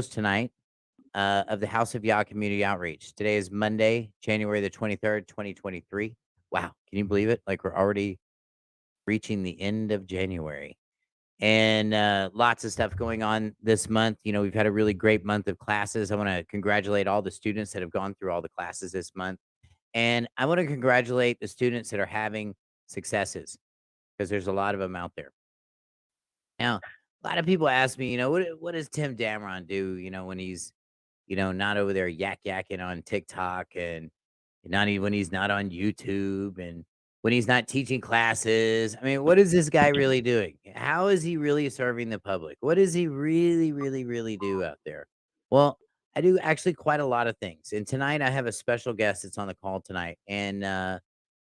tonight of the House of Yah Community Outreach. Today is Monday, January the 23rd, 2023. Wow, can you believe it? Like we're already reaching the end of January. And lots of stuff going on this month. You know, we've had a really great month of classes. I want to congratulate all the students that have gone through all the classes this month. And I want to congratulate the students that are having successes because there's a lot of them out there. Now, a lot of people ask me, what does Tim Damron do, when he's, not over there yakking on TikTok and not even when he's not on YouTube and when he's not teaching classes. I mean, what is this guy really doing? How is he really serving the public? What does he really, really, really do out there? Well, I do actually quite a lot of things. And tonight I have a special guest that's on the call tonight. And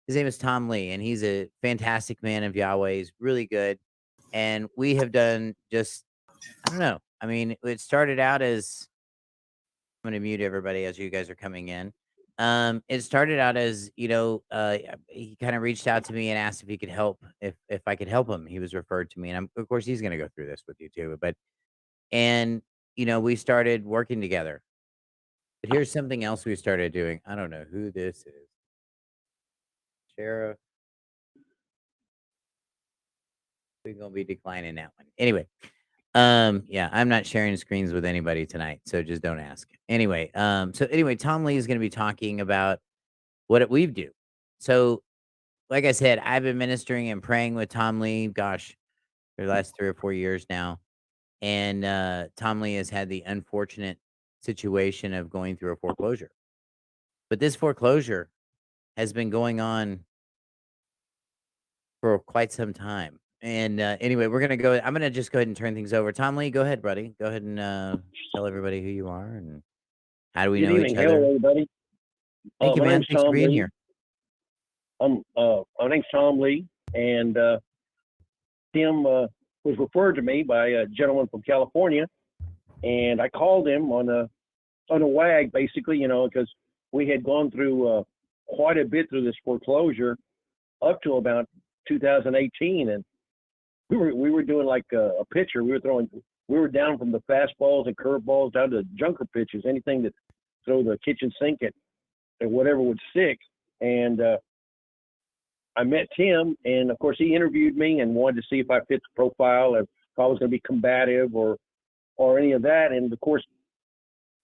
his name is Tom Lee, and he's a fantastic man of Yahweh. He's really good. And we have done just, I don't know. I mean, it started out as I'm gonna mute everybody as you guys are coming in. It started out as, he kind of reached out to me and asked if he could help, if I could help him. He was referred to me, and of course he's gonna go through this with you too. But and we started working together. But here's something else we started doing. I don't know who this is. Sheriff. We're gonna be declining that one. Anyway, yeah, I'm not sharing screens with anybody tonight, so just don't ask. Anyway, Tom Lee is gonna be talking about what we do. So, like I said, I've been ministering and praying with Tom Lee, gosh, for the last 3 or 4 years now. And Tom Lee has had the unfortunate situation of going through a foreclosure. But this foreclosure has been going on for quite some time. And anyway, I'm gonna just go ahead and turn things over. Tom Lee, go ahead, buddy. Go ahead and tell everybody who you are and how do we Good know each evening. Hello, other. everybody. Thank you, My man. name's Thanks for Tom being Lee. here. My name's Tom Lee, and Tim was referred to me by a gentleman from California, and I called him on a wag, basically, because we had gone through quite a bit through this foreclosure up to about 2018, and we were doing like a pitcher. We were down from the fastballs and curveballs down to junker pitches, anything that throw the kitchen sink at whatever would stick. And I met Tim, and of course he interviewed me and wanted to see if I fit the profile, if I was going to be combative or any of that. And of course,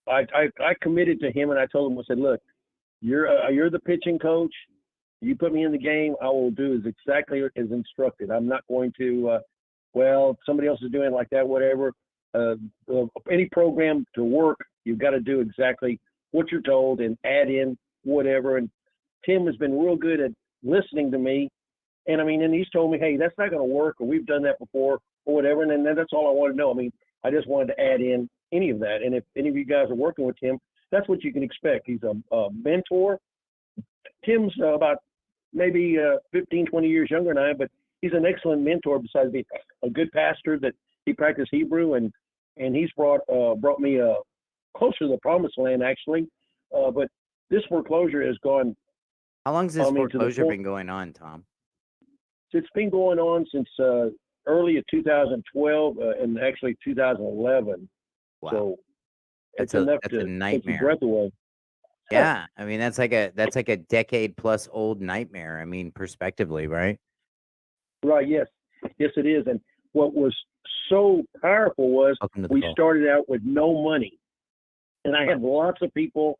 I committed to him, and I told him, I said, look, you're the pitching coach. You put me in the game, I will do exactly as instructed. I'm not going to, somebody else is doing it like that, whatever. Any program to work, you've got to do exactly what you're told and add in whatever. And Tim has been real good at listening to me. And I mean, and he's told me, hey, that's not going to work, or we've done that before, or whatever. And then that's all I want to know. I mean, I just wanted to add in any of that. And if any of you guys are working with Tim, that's what you can expect. He's a mentor. Tim's about maybe 15, 20 years younger than I am, but he's an excellent mentor besides being a good pastor that he practiced Hebrew, and he's brought me closer to the promised land, actually. But this foreclosure has gone. How long has this foreclosure been going on, Tom? It's been going on since early of 2012 and actually 2011. Wow. So that's enough a to nightmare. take your breath away. Yeah, I mean that's like a decade plus old nightmare. I mean, prospectively, right? Right. Yes, it is. And what was so powerful was we started out with no money, and I had lots of people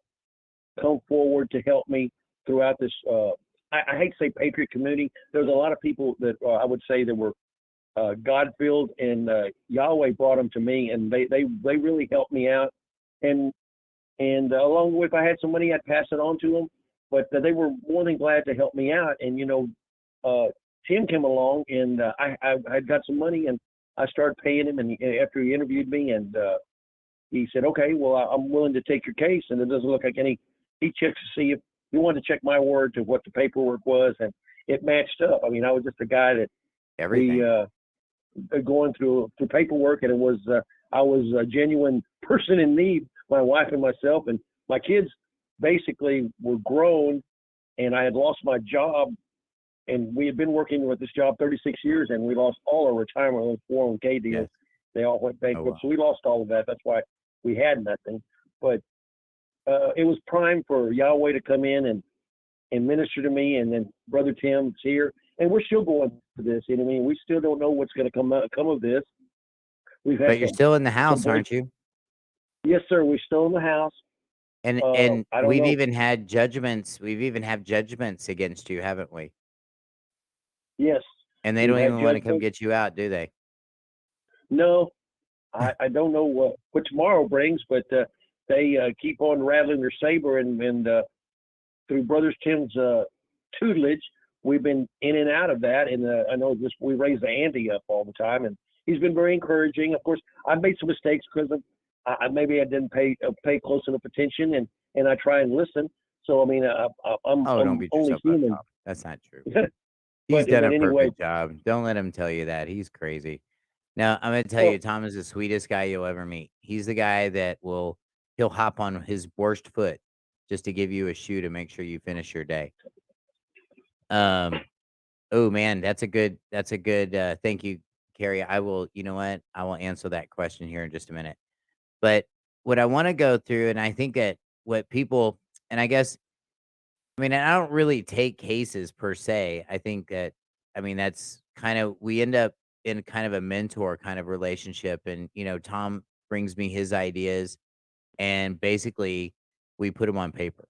come forward to help me throughout this. I hate to say patriot community. There's a lot of people that I would say that were God-filled, and Yahweh brought them to me, and they really helped me out. And along with, if I had some money, I'd pass it on to them. But they were more than glad to help me out. And Tim came along, and I got some money, and I started paying him. And after he interviewed me, and he said, "Okay, well, I'm willing to take your case." And it doesn't look like any. He checks to see if he wanted to check my word to what the paperwork was, and it matched up. I mean, I was just a guy that going through paperwork, and I was a genuine person in need. My wife and myself, and my kids basically were grown, and I had lost my job, and we had been working with this job 36 years, and we lost all our retirement, 401k deals. They all went bankrupt. So we lost all of that. That's why we had nothing. But it was prime for Yahweh to come in and minister to me, and then Brother Tim's here, and we're still going for this. You know what I mean? We still don't know what's going to come of this. We've had But you're still in the some house, break. aren't you? Yes, sir. We're still in the house. And I don't we've know. even had judgments. We've even had judgments against you, haven't we? Yes, And they we've don't had even want to come judgment. get you out, do they? No, I don't know what tomorrow brings, but they keep on rattling their saber, and through Brothers Tim's tutelage, we've been in and out of that. And I know this we raise the ante up all the time, and he's been very encouraging. Of course, I've made some mistakes because of maybe I didn't pay close enough attention, and I try and listen. So I mean, Oh, don't I'm beat only yourself up, human. Tom. That's not true. but He's done a anyway, perfect job. Don't let him tell you that. He's crazy. Now, I'm gonna tell well, you, Tom is the sweetest guy you'll ever meet. He's the guy that he'll hop on his worst foot just to give you a shoe to make sure you finish your day. Um, oh man, that's a good thank you, Carrie. I will, you know what? I will answer that question here in just a minute. But what I want to go through, and I think that what people, and I guess, I mean, I don't really take cases per se. I think that, I mean, that's kind of, we end up in kind of a mentor kind of relationship. And, Tom brings me his ideas and basically we put them on paper.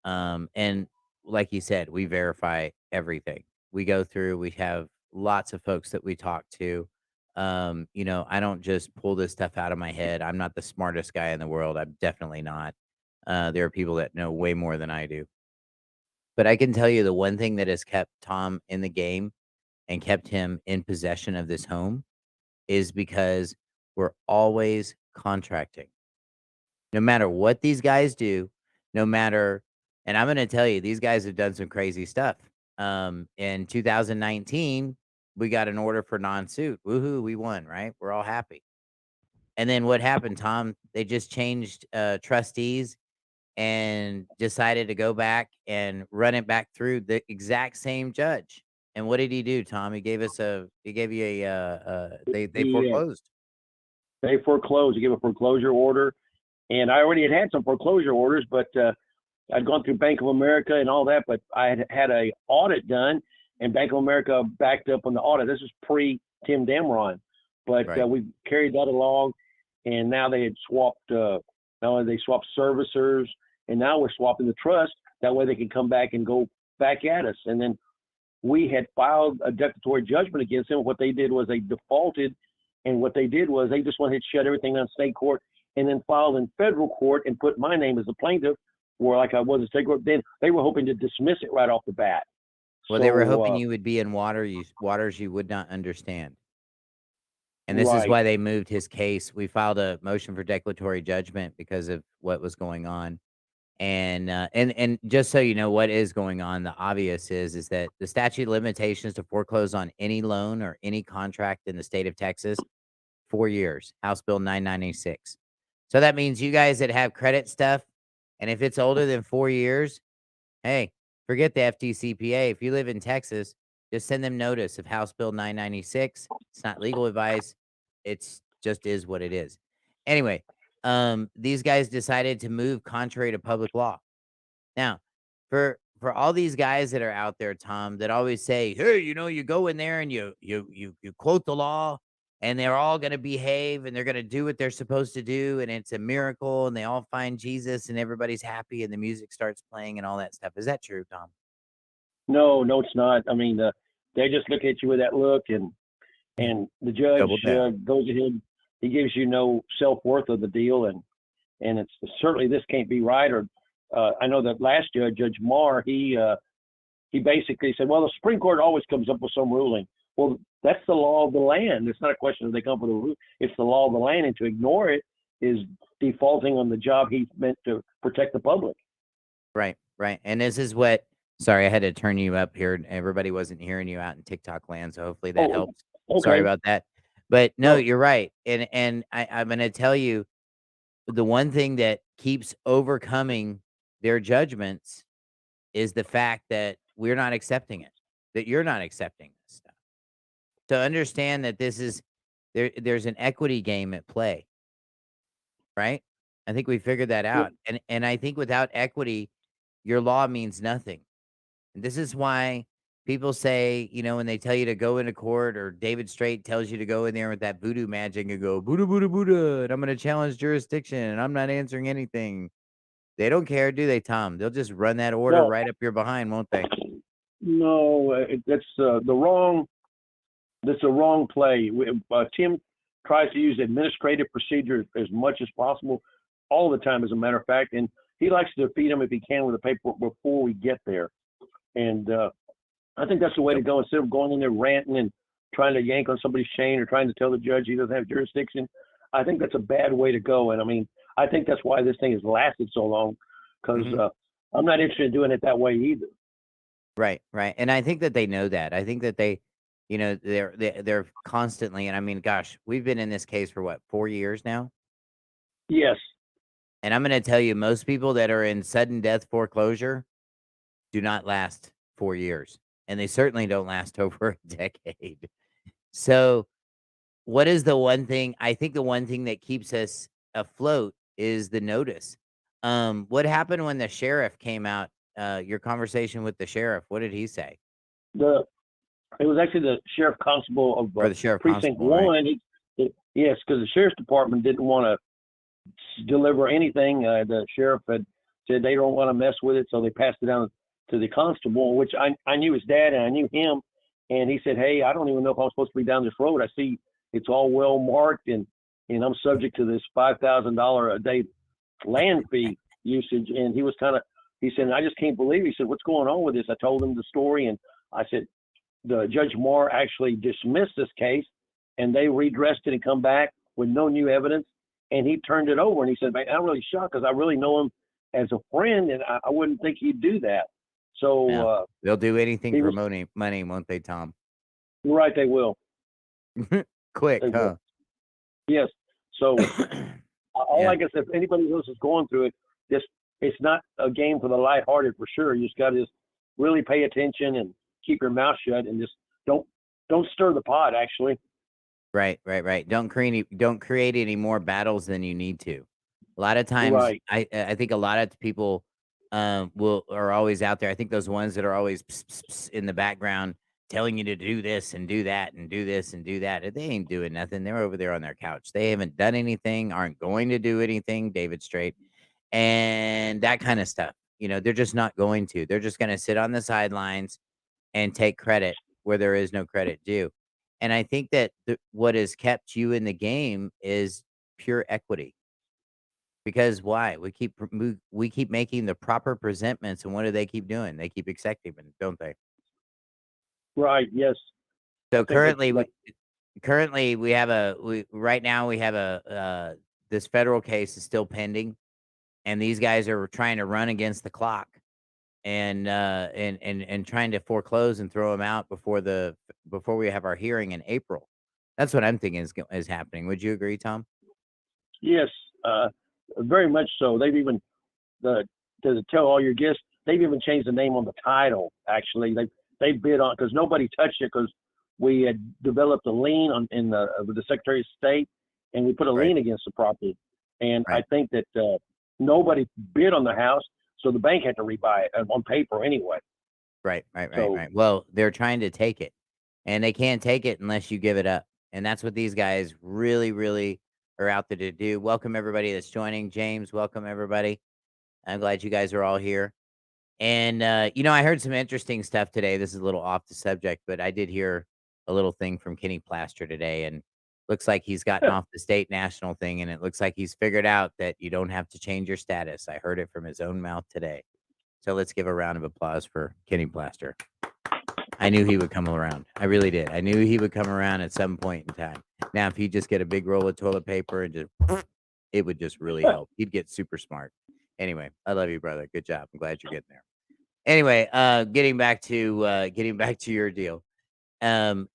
And like you said, we verify everything. We go through, we have lots of folks that we talk to. I don't just pull this stuff out of my head. I'm not the smartest guy in the world. I'm definitely not. There are people that know way more than I do. But I can tell you the one thing that has kept Tom in the game and kept him in possession of this home is because we're always contracting. No matter what these guys do, no matter, and I'm gonna tell you, these guys have done some crazy stuff. In 2019, we got an order for non-suit. Woohoo, we won, right? We're all happy. And then what happened, Tom? They just changed trustees and decided to go back and run it back through the exact same judge. And what did he do, Tom? He gave you they the foreclosed. they foreclosed. They gave a foreclosure order, and I already had some foreclosure orders, but I'd gone through Bank of America and all that, but I had a audit done, and Bank of America backed up on the audit. This is pre Tim Damron, but Right. we carried that along, and now they had swapped. Now they swapped servicers, and now we're swapping the trust. That way they can come back and go back at us. And then we had filed a declaratory judgment against them. What they did was they defaulted, and what they did was they just wanted to shut everything down in state court, and then filed in federal court and put my name as the plaintiff, where like I was in state court. Then they were hoping to dismiss it right off the bat. Well, they were So hoping you would be in waters you would not understand. And this is right, why they moved his case. We filed a motion for declaratory judgment because of what was going on. And just so you know what is going on, the obvious is that the statute of limitations to foreclose on any loan or any contract in the state of Texas, 4 years, House Bill 996. So that means you guys that have credit stuff, and if it's older than 4 years, hey, forget the FTCPA. If you live in Texas, just send them notice of House Bill 996. It's not legal advice. It's just is what it is. Anyway, these guys decided to move contrary to public law. Now, for all these guys that are out there, Tom, that always say, "Hey, you go in there and you quote the law, and they're all going to behave and they're going to do what they're supposed to do, and it's a miracle, and they all find Jesus, and everybody's happy, and the music starts playing and all that stuff." Is that true, Tom? no, no, it's not. I mean, they just look at you with that look, and the judge Double down. goes ahead. He gives you no self worth of the deal, and it's certainly this can't be right. Or I know that last judge, Judge Marr, he basically said, well, the Supreme Court always comes up with some ruling. Well, that's the law of the land. It's not a question of they come up with a rule. It's the law of the land, and to ignore it is defaulting on the job he's meant to protect the public. Right, right. And this is what, sorry, I had to turn you up here. Everybody wasn't hearing you out in TikTok land, so hopefully that Oh, helps. Sorry okay. about that. But no, No, you're right. And I'm gonna tell you the one thing that keeps overcoming their judgments is the fact that we're not accepting it, that you're not accepting this stuff. To understand that this is there's an equity game at play, right? I think we figured that Yeah. out, and I think without equity, your law means nothing. And this is why people say, when they tell you to go into court, or David Straight tells you to go in there with that voodoo magic and go, Buddha, Buddha, Buddha, and I'm going to challenge jurisdiction, and I'm not answering anything. They don't care, do they, Tom? They'll just run that order No, right up your behind, won't they? no, that's the wrong. That's a wrong play. Tim tries to use administrative procedure as much as possible, all the time, as a matter of fact, and he likes to defeat them if he can with the paperwork before we get there. And I think that's the way to Yep. go. Instead of going in there ranting and trying to yank on somebody's chain or trying to tell the judge he doesn't have jurisdiction, I think that's a bad way to go. And I mean, I think that's why this thing has lasted so long, because Mhm. I'm not interested in doing it that way either. Right, right, and I think that they know that. I think that they're constantly, and I mean, gosh, we've been in this case for what, 4 years now? Yes, And I'm gonna tell you, most people that are in sudden death foreclosure do not last 4 years, and they certainly don't last over a decade. So, what is the one thing I think the one thing that keeps us afloat is the notice. What happened when the sheriff came out? Your conversation with the sheriff, what did he say? the it was actually the sheriff constable of Or the sheriff precinct constable, right? one. Yes, because the sheriff's department didn't want to deliver anything. The sheriff had said they don't want to mess with it, so they passed it down to the constable, which I knew his dad and I knew him. And he said, "Hey, I don't even know if I'm supposed to be down this road. I see it's all well marked, and I'm subject to this $5,000 a day land fee usage." And he said, "I just can't believe it." He said, "What's going on with this?" I told him the story, and I said, the Judge Moore actually dismissed this case, and they redressed it and come back with no new evidence. And he turned it over, and he said, "Man, I'm really shocked because I really know him as a friend, and I wouldn't think he'd do that." So Yeah. They'll do anything he for was money, won't they, Tom? right. They will. Quick, They will. huh? Yes. So all Yeah. I guess, if anybody else is going through it, just it's not a game for the lighthearted for sure. You just got to just really pay attention and keep your mouth shut and just don't don't stir the pot. Actually, Right, right, right. Don't create any more battles than you need to. A lot of times, right. I think a lot of people will are always out there. I think those ones that are always in the background telling you to do this and do that and do this and do that. They ain't doing nothing. They're over there on their couch. They haven't done anything, aren't going to do anything, David Straight, and that kind of stuff. They're just not going to. They're just going to sit on the sidelines and take credit where there is no credit due. And I think that what has kept you in the game is pure equity. Because why? We keep making the proper presentments, and what do they keep doing? They keep accepting them, don't they? Right. Yes. I So think that's currently we have a we right now we have this federal case is still pending, and these guys are trying to run against the clock and trying to foreclose and throw them out before we have our hearing in April. That's what I'm thinking is happening. Would you agree, Tom? yes, uh, very much so. They've even the to tell all your guests, they've even changed the name on the title. Actually, they bid on because nobody touched it because we had developed a lien on in the with the Secretary of State, and we put a Right, lien against the property. And I right, think that nobody bid on the house, so the bank had to rebuy it on paper anyway. right, right, right, So right. Well, they're trying to take it, and they can't take it unless you give it up. And that's what these guys really, really are out there to do. Welcome everybody that's joining. James, welcome everybody. I'm glad you guys are all here. And, I heard some interesting stuff today. This is a little off the subject, but I did hear a little thing from Kenny Plaster today, and looks like he's gotten off the state national thing, and it looks like he's figured out that you don't have to change your status. I heard it from his own mouth today. So let's give a round of applause for Kenny Plaster. I knew he would come around. I really did. I knew he would come around at some point in time. Now, if he'd just get a big roll of toilet paper and just, it would just really help. He'd get super smart. Anyway, I love you, brother. Good job. I'm glad you're getting there. Anyway, getting back to your deal.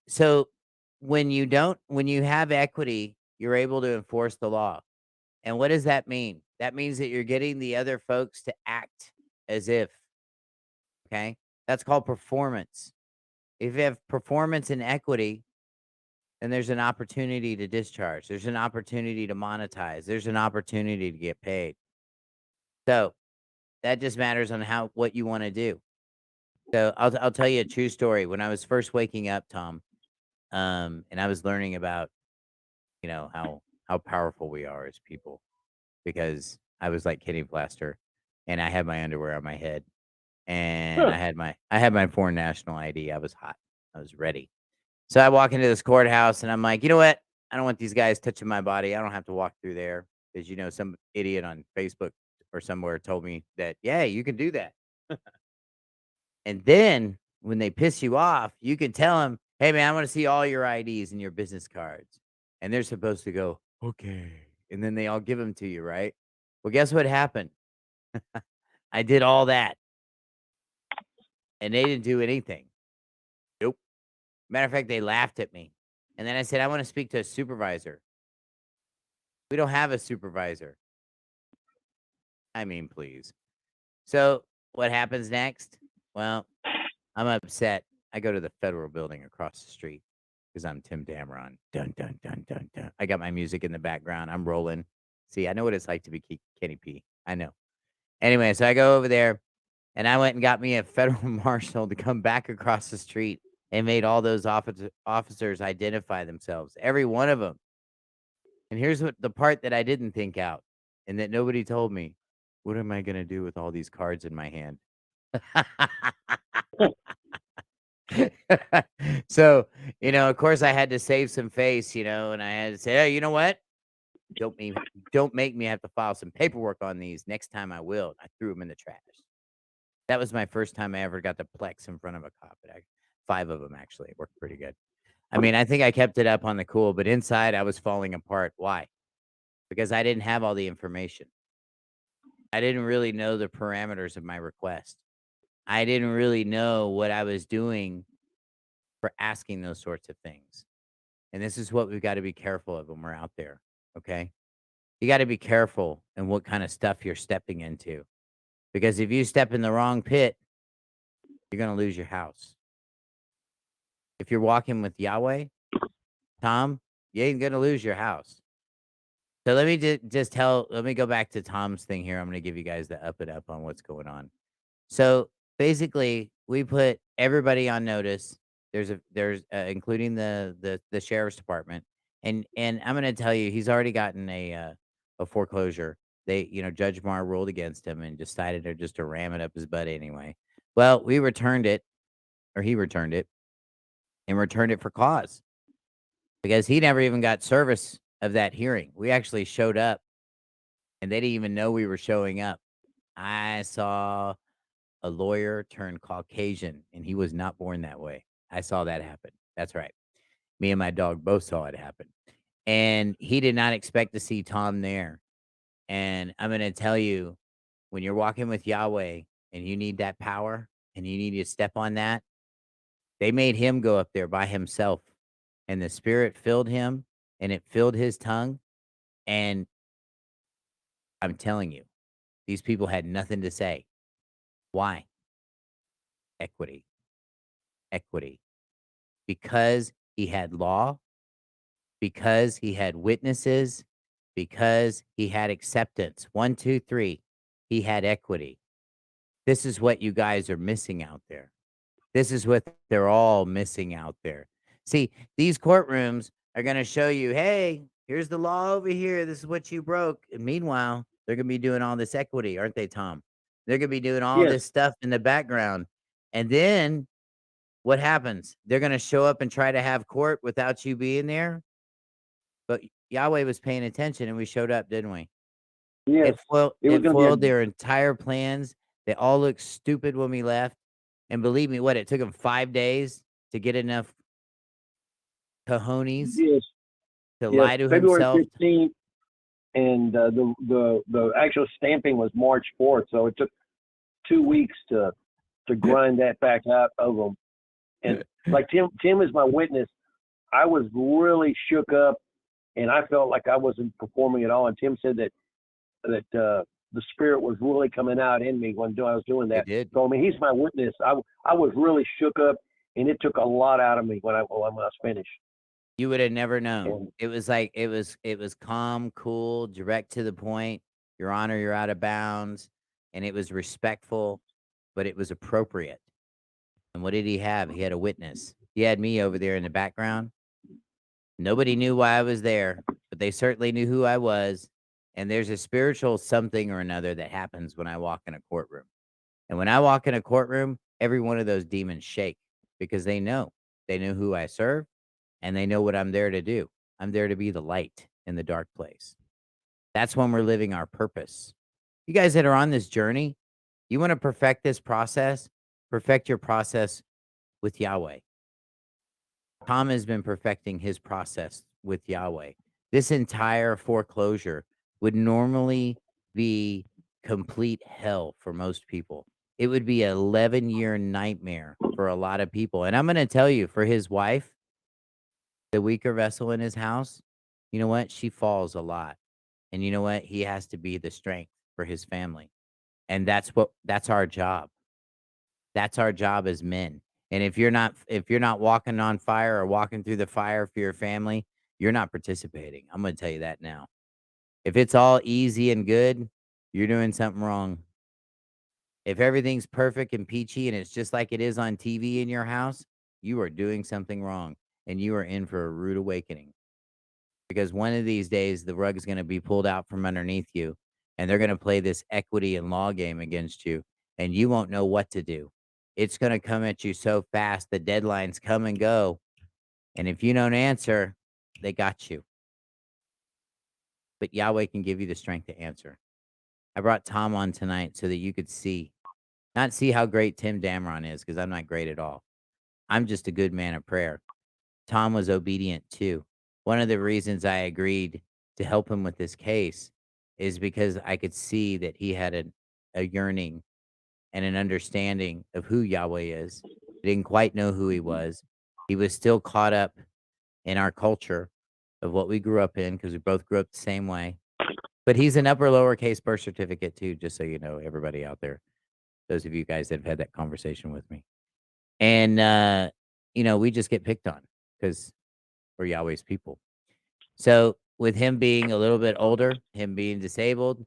So when you have equity, you're able to enforce the law. And what does that mean? That means that you're getting the other folks to act as if, okay? That's called performance. If you have performance and equity, then there's an opportunity to discharge. There's an opportunity to monetize. There's an opportunity to get paid. So that just matters on what you want to do. So I'll tell you a true story. When I was first waking up, Tom, and I was learning about how powerful we are as people, because I was like Kenny Plaster, and I had my underwear on my head, and Huh. I had my foreign national ID. I was hot. I was ready. So I walk into this courthouse, and I'm like, you know what? I don't want these guys touching my body. I don't have to walk through there, because some idiot on Facebook or somewhere told me that, yeah, you can do that. And then when they piss you off, you can tell them, "Hey, man, I want to see all your IDs and your business cards." And they're supposed to go, "Okay." And then they all give them to you, right? Well, guess what happened? I did all that, and they didn't do anything. Nope. Matter of fact, they laughed at me. And then I said, "I want to speak to a supervisor." We don't have a supervisor. I mean, please. So what happens next? Well, I'm upset. I go to the federal building across the street because I'm Tim Dameron. Dun dun dun dun dun. I got my music in the background. I'm rolling. See, I know what it's like to be Kenny P. I know. Anyway, so I go over there, and I went and got me a federal marshal to come back across the street and made all those officers identify themselves, every one of them. And here's what the part that I didn't think out, and that nobody told me. What am I going to do with all these cards in my hand? So, of course, I had to save some face, and I had to say, "Hey, you know what? Don't me don't make me have to file some paperwork on these. Next time I will." I threw them in the trash. That was my first time I ever got to plex in front of a cop. 5 of them, actually. It worked pretty good. I mean, I think I kept it up on the cool, but inside I was falling apart. Why? Because I didn't have all the information. I didn't really know the parameters of my request. I didn't really know what I was doing for asking those sorts of things. And this is what we've got to be careful of when we're out there. Okay. You got to be careful in what kind of stuff you're stepping into. Because if you step in the wrong pit, you're going to lose your house. If you're walking with Yahweh, Tom, you ain't going to lose your house. So let me let me go back to Tom's thing here. I'm going to give you guys the up and up on what's going on. So basically, we put everybody on notice. There's including the sheriff's department, and I'm gonna tell you, he's already gotten a foreclosure. Judge Marr ruled against him and decided to ram it up his butt anyway. Well, we returned it, or he returned it, and returned it for cause, because he never even got service of that hearing. We actually showed up, and they didn't even know we were showing up. I saw a lawyer turned Caucasian, and he was not born that way. I saw that happen. That's right. Me and my dog both saw it happen. And he did not expect to see Tom there. And I'm going to tell you, when you're walking with Yahweh and you need that power and you need to step on that, they made him go up there by himself. And the Spirit filled him, and it filled his tongue. And I'm telling you, these people had nothing to say. Why? Equity. Equity. Because he had law, because he had witnesses, because he had acceptance. 1, 2, 3. He had equity. This is what you guys are missing out there. This is what they're all missing out there. See, these courtrooms are going to show you, hey, here's the law over here. This is what you broke. And meanwhile, they're going to be doing all this equity, aren't they, Tom? They're going to be doing all Yes. this stuff in the background. And then what happens? They're going to show up and try to have court without you being there. But Yahweh was paying attention, and we showed up, didn't we? Yes. It foiled It was it going to be foiled their entire plans. They all looked stupid when we left. And believe me, it took them 5 days to get enough cojones yes, to yes. lie to February himself. 15th, and the actual stamping was March 4th. So it took 2 weeks to grind that back out of them. And like Tim is my witness. I was really shook up, and I felt like I wasn't performing at all. And Tim said that the Spirit was really coming out in me when I was doing They that. did. So I mean, he's my witness. I was really shook up, and it took a lot out of me when I was finished. You would have never known. And It was like it was calm, cool, direct to the point. Your Honor, you're out of bounds, and it was respectful, but it was appropriate. And what did he have? He had a witness. He had me over there in the background. Nobody knew why I was there, but they certainly knew who I was. And there's a spiritual something or another that happens when I walk in a courtroom. And when I walk in a courtroom, every one of those demons shake because they know. They know who I serve and they know what I'm there to do. I'm there to be the light in the dark place. That's when we're living our purpose. You guys that are on this journey, you want to perfect this process, perfect your process with Yahweh. Tom has been perfecting his process with Yahweh. This entire foreclosure would normally be complete hell for most people. It would be an 11-year nightmare for a lot of people. And I'm going to tell you, for his wife, the weaker vessel in his house, you know what? She falls a lot. And you know what? He has to be the strength for his family. And that's our job. That's our job as men. And if you're not walking on fire or walking through the fire for your family, you're not participating. I'm going to tell you that now. If it's all easy and good, you're doing something wrong. If everything's perfect and peachy and it's just like it is on TV in your house, you are doing something wrong and you are in for a rude awakening. Because one of these days the rug is going to be pulled out from underneath you and they're going to play this equity and law game against you and you won't know what to do. It's going to come at you so fast, the deadlines come and go, and if you don't answer, they got you. But Yahweh can give you the strength to answer. I brought Tom on tonight so that you could see, not see how great Tim Damron is, because I'm not great at all. I'm just a good man of prayer. Tom was obedient too. One of the reasons I agreed to help him with this case is because I could see that he had a yearning and an understanding of who Yahweh is. He didn't quite know who he was. He was still caught up in our culture of what we grew up in because we both grew up the same way. But he's an upper lowercase birth certificate too, just so you know, everybody out there, those of you guys that have had that conversation with me. And, we just get picked on because we're Yahweh's people. So with him being a little bit older, him being disabled,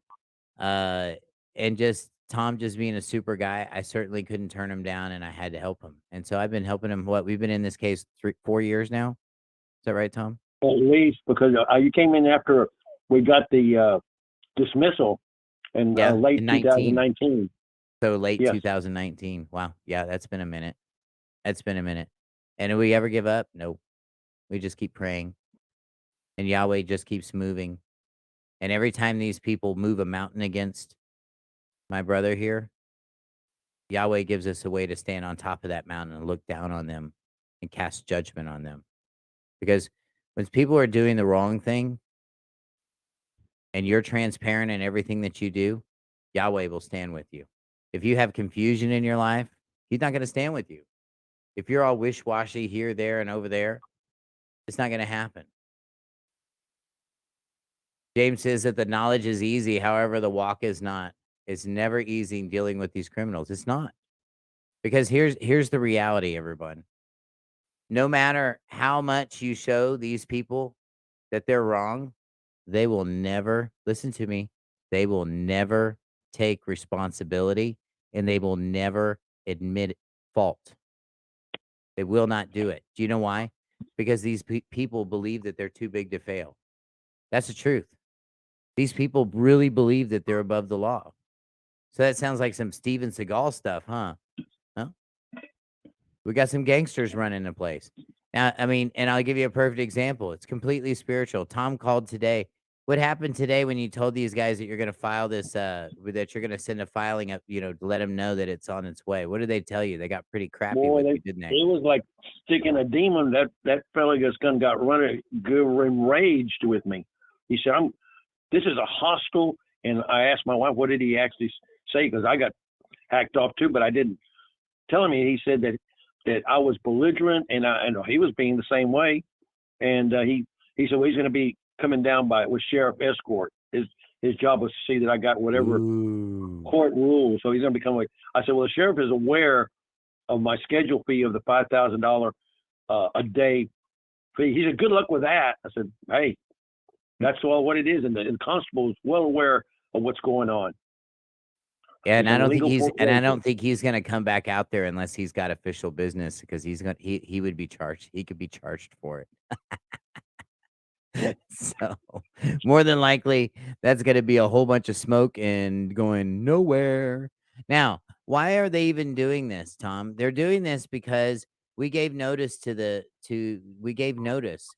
uh, and just Tom just being a super guy, I certainly couldn't turn him down, and I had to help him. And so I've been helping him. What we've been in this case 4 years now. Is that right, Tom? at least because you came in after we got the dismissal in Yeah, late in 19. 2019. So late Yes. 2019. Wow. Yeah, that's been a minute. That's been a minute. And do we ever give up? Nope. We just keep praying, and Yahweh just keeps moving. And every time these people move a mountain against my brother here, Yahweh gives us a way to stand on top of that mountain and look down on them and cast judgment on them. Because when people are doing the wrong thing and you're transparent in everything that you do, Yahweh will stand with you. If you have confusion in your life, He's not going to stand with you. If you're all wish washy here, there, and over there, it's not going to happen. James says that the knowledge is easy, however, the walk is not. It's never easy in dealing with these criminals. It's not. Because here's the reality, everyone. No matter how much you show these people that they're wrong, they will never, listen to me, they will never take responsibility and they will never admit fault. They will not do it. Do you know why? Because these people believe that they're too big to fail. That's the truth. These people really believe that they're above the law. So that sounds like some Steven Seagal stuff, huh? Huh? We got some gangsters running the place. Now, I mean, and I'll give you a perfect example. It's completely spiritual. Tom called today. What happened today when you told these guys that you're going to file this, that you're going to send a filing up, to let them know that it's on its way? What did they tell you? They got pretty crappy Boy, with they, you, didn't they? it was like sticking a demon. That fella just got enraged with me. He said, this is a hostile. And I asked my wife, what did he actually say? Because I got hacked off too, but I didn't tell him. He said that I was belligerent, and he was being the same way. And he said, well, he's going to be coming down with sheriff escort. His job was to see that I got whatever court rules. So he's going to become like. I said, well, the sheriff is aware of my schedule fee of the $5,000 a day He said, "Good luck with that." I said, "Hey, that's all what it is." And the constable is well aware of what's going on. Yeah, It's an illegal and I foreclosure. don't think he's gonna come back out there unless he's got official business because he would be charged. He could be charged for it. So, more than likely, that's gonna be a whole bunch of smoke and going nowhere. Now, why are they even doing this, Tom? They're doing this because we gave notice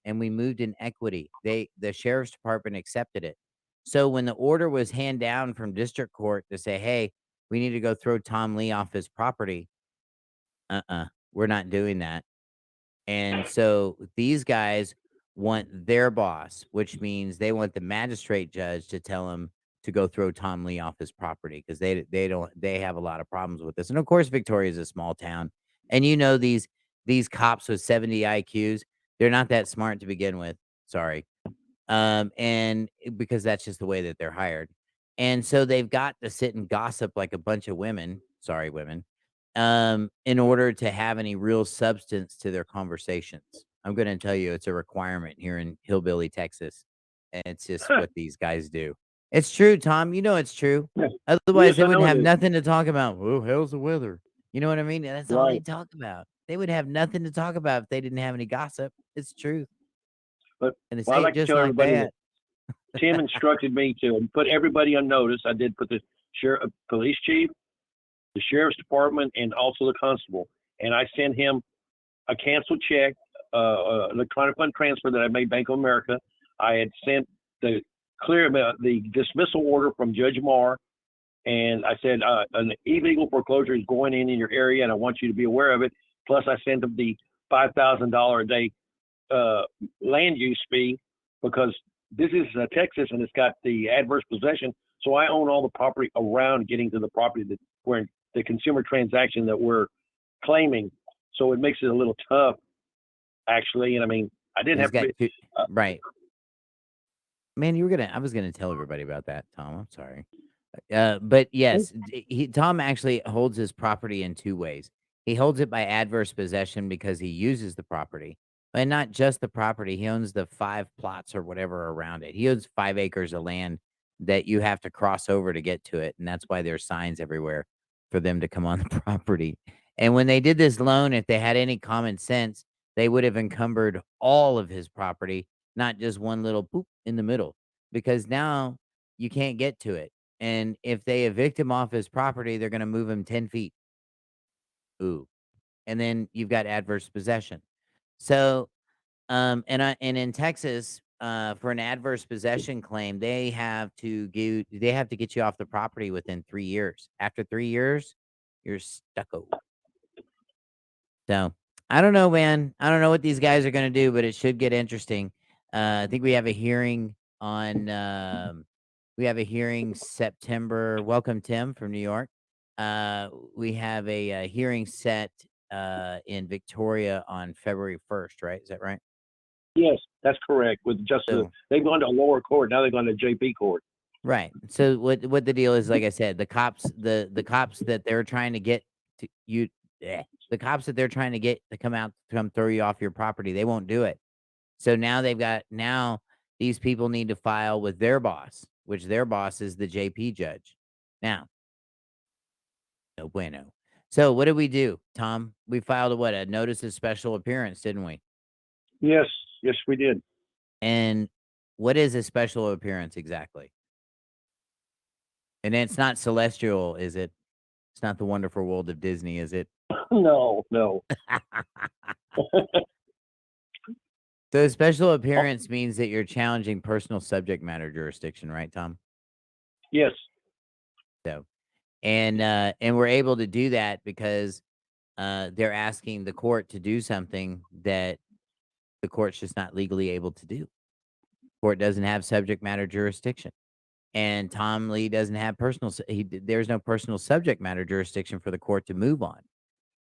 and we moved in equity. The sheriff's department accepted it. So when the order was hand down from district court to say, "Hey, we need to go throw Tom Lee off his property," we're not doing that. And so these guys want their boss, which means they want the magistrate judge to tell him to go throw Tom Lee off his property because they have a lot of problems with this. And of course, Victoria is a small town, and these cops with 70 IQs, they're not that smart to begin with. Sorry, and because that's just the way that they're hired. And so they've got to sit and gossip like a bunch of women, sorry, women, in order to have any real substance to their conversations. I'm going to tell you, it's a requirement here in Hillbilly, Texas. And it's just what these guys do. It's true, Tom. You know it's true. Yes, yes, Otherwise, they I wouldn't know it have is. nothing to talk about. Oh, how's the weather? You know what I mean? That's all they Right. talk about. They would have nothing to talk about if they didn't have any gossip. It's true. But And they well, I say it like to just tell like everybody that that. Tim instructed me to put everybody on notice. I did put the police chief, the sheriff's department, and also the constable. And I sent him a canceled check, electronic fund transfer that I made Bank of America. I had sent the the dismissal order from Judge Marr, and I said an illegal foreclosure is going in your area, and I want you to be aware of it. Plus, I sent him the $5,000 a day uh, land use fee because this is Texas and it's got the adverse possession. So I own all the property around getting to the property that we're in, the consumer transaction that we're claiming. So it makes it a little tough, actually. And I mean, I didn't He's have to got be. two, Uh, right. Man, I was gonna tell everybody about that, Tom. I'm sorry. But yes, Tom actually holds his property in two ways. He holds it by adverse possession because he uses the property, and not just the property. He owns the 5 plots or whatever around it. He owns 5 acres of land that you have to cross over to get to it, and that's why there's signs everywhere for them to come on the property. And when they did this loan, if they had any common sense, they would have encumbered all of his property, not just one little poop in the middle, because now you can't get to it. And if they evict him off his property, they're gonna move him 10 feet. Ooh, and then you've got adverse possession. So, and in Texas, for an adverse possession claim, they have to get you off the property within 3 years. After 3 years, you're stucco. So, I don't know, man. I don't know what these guys are gonna do, but it should get interesting. I think we have a hearing on, we have a hearing September. Welcome, Tim from New York. We have a hearing set in Victoria on February 1st, right? Is that right? yes, that's correct. With just So, they've gone to a lower court. Now they've gone to JP court. right. So what the deal is, like I said, the cops that they're trying to get to you, the cops that they're trying to get to come out to come throw you off your property, they won't do it. So now these people need to file with their boss, which their boss is the JP judge. Now, no bueno. So what did we do, Tom? We filed a notice of special appearance, didn't we? Yes, yes, we did. And what is a special appearance exactly? And it's not celestial, is it? It's not the wonderful world of Disney, is it? No, no. So a special appearance means that you're challenging personal subject matter jurisdiction, right, Tom? Yes, So, and we're able to do that because they're asking the court to do something that the court's just not legally able to do. Court doesn't have subject matter jurisdiction, and Tom Lee doesn't have there's no personal subject matter jurisdiction for the court to move on.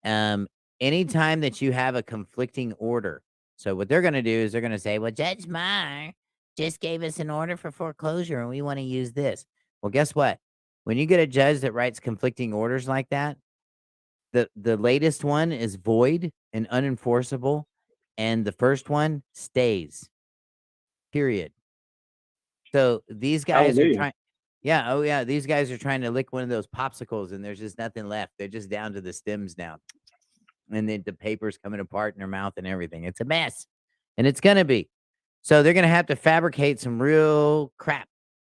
Um, Anytime that you have a conflicting order, so what they're going to do is they're going to say, "Well, Judge Meyer just gave us an order for foreclosure, and we want to use this." Well, guess what? When you get a judge that writes conflicting orders like that, the latest one is void and unenforceable, and the first one stays. Period. So these guys are Hallelujah. trying. Yeah, oh yeah, these guys are trying to lick one of those popsicles, and there's just nothing left. They're just down to the stems now, and then the paper's coming apart in their mouth and everything. It's a mess, and it's gonna be. So they're gonna have to fabricate some real crap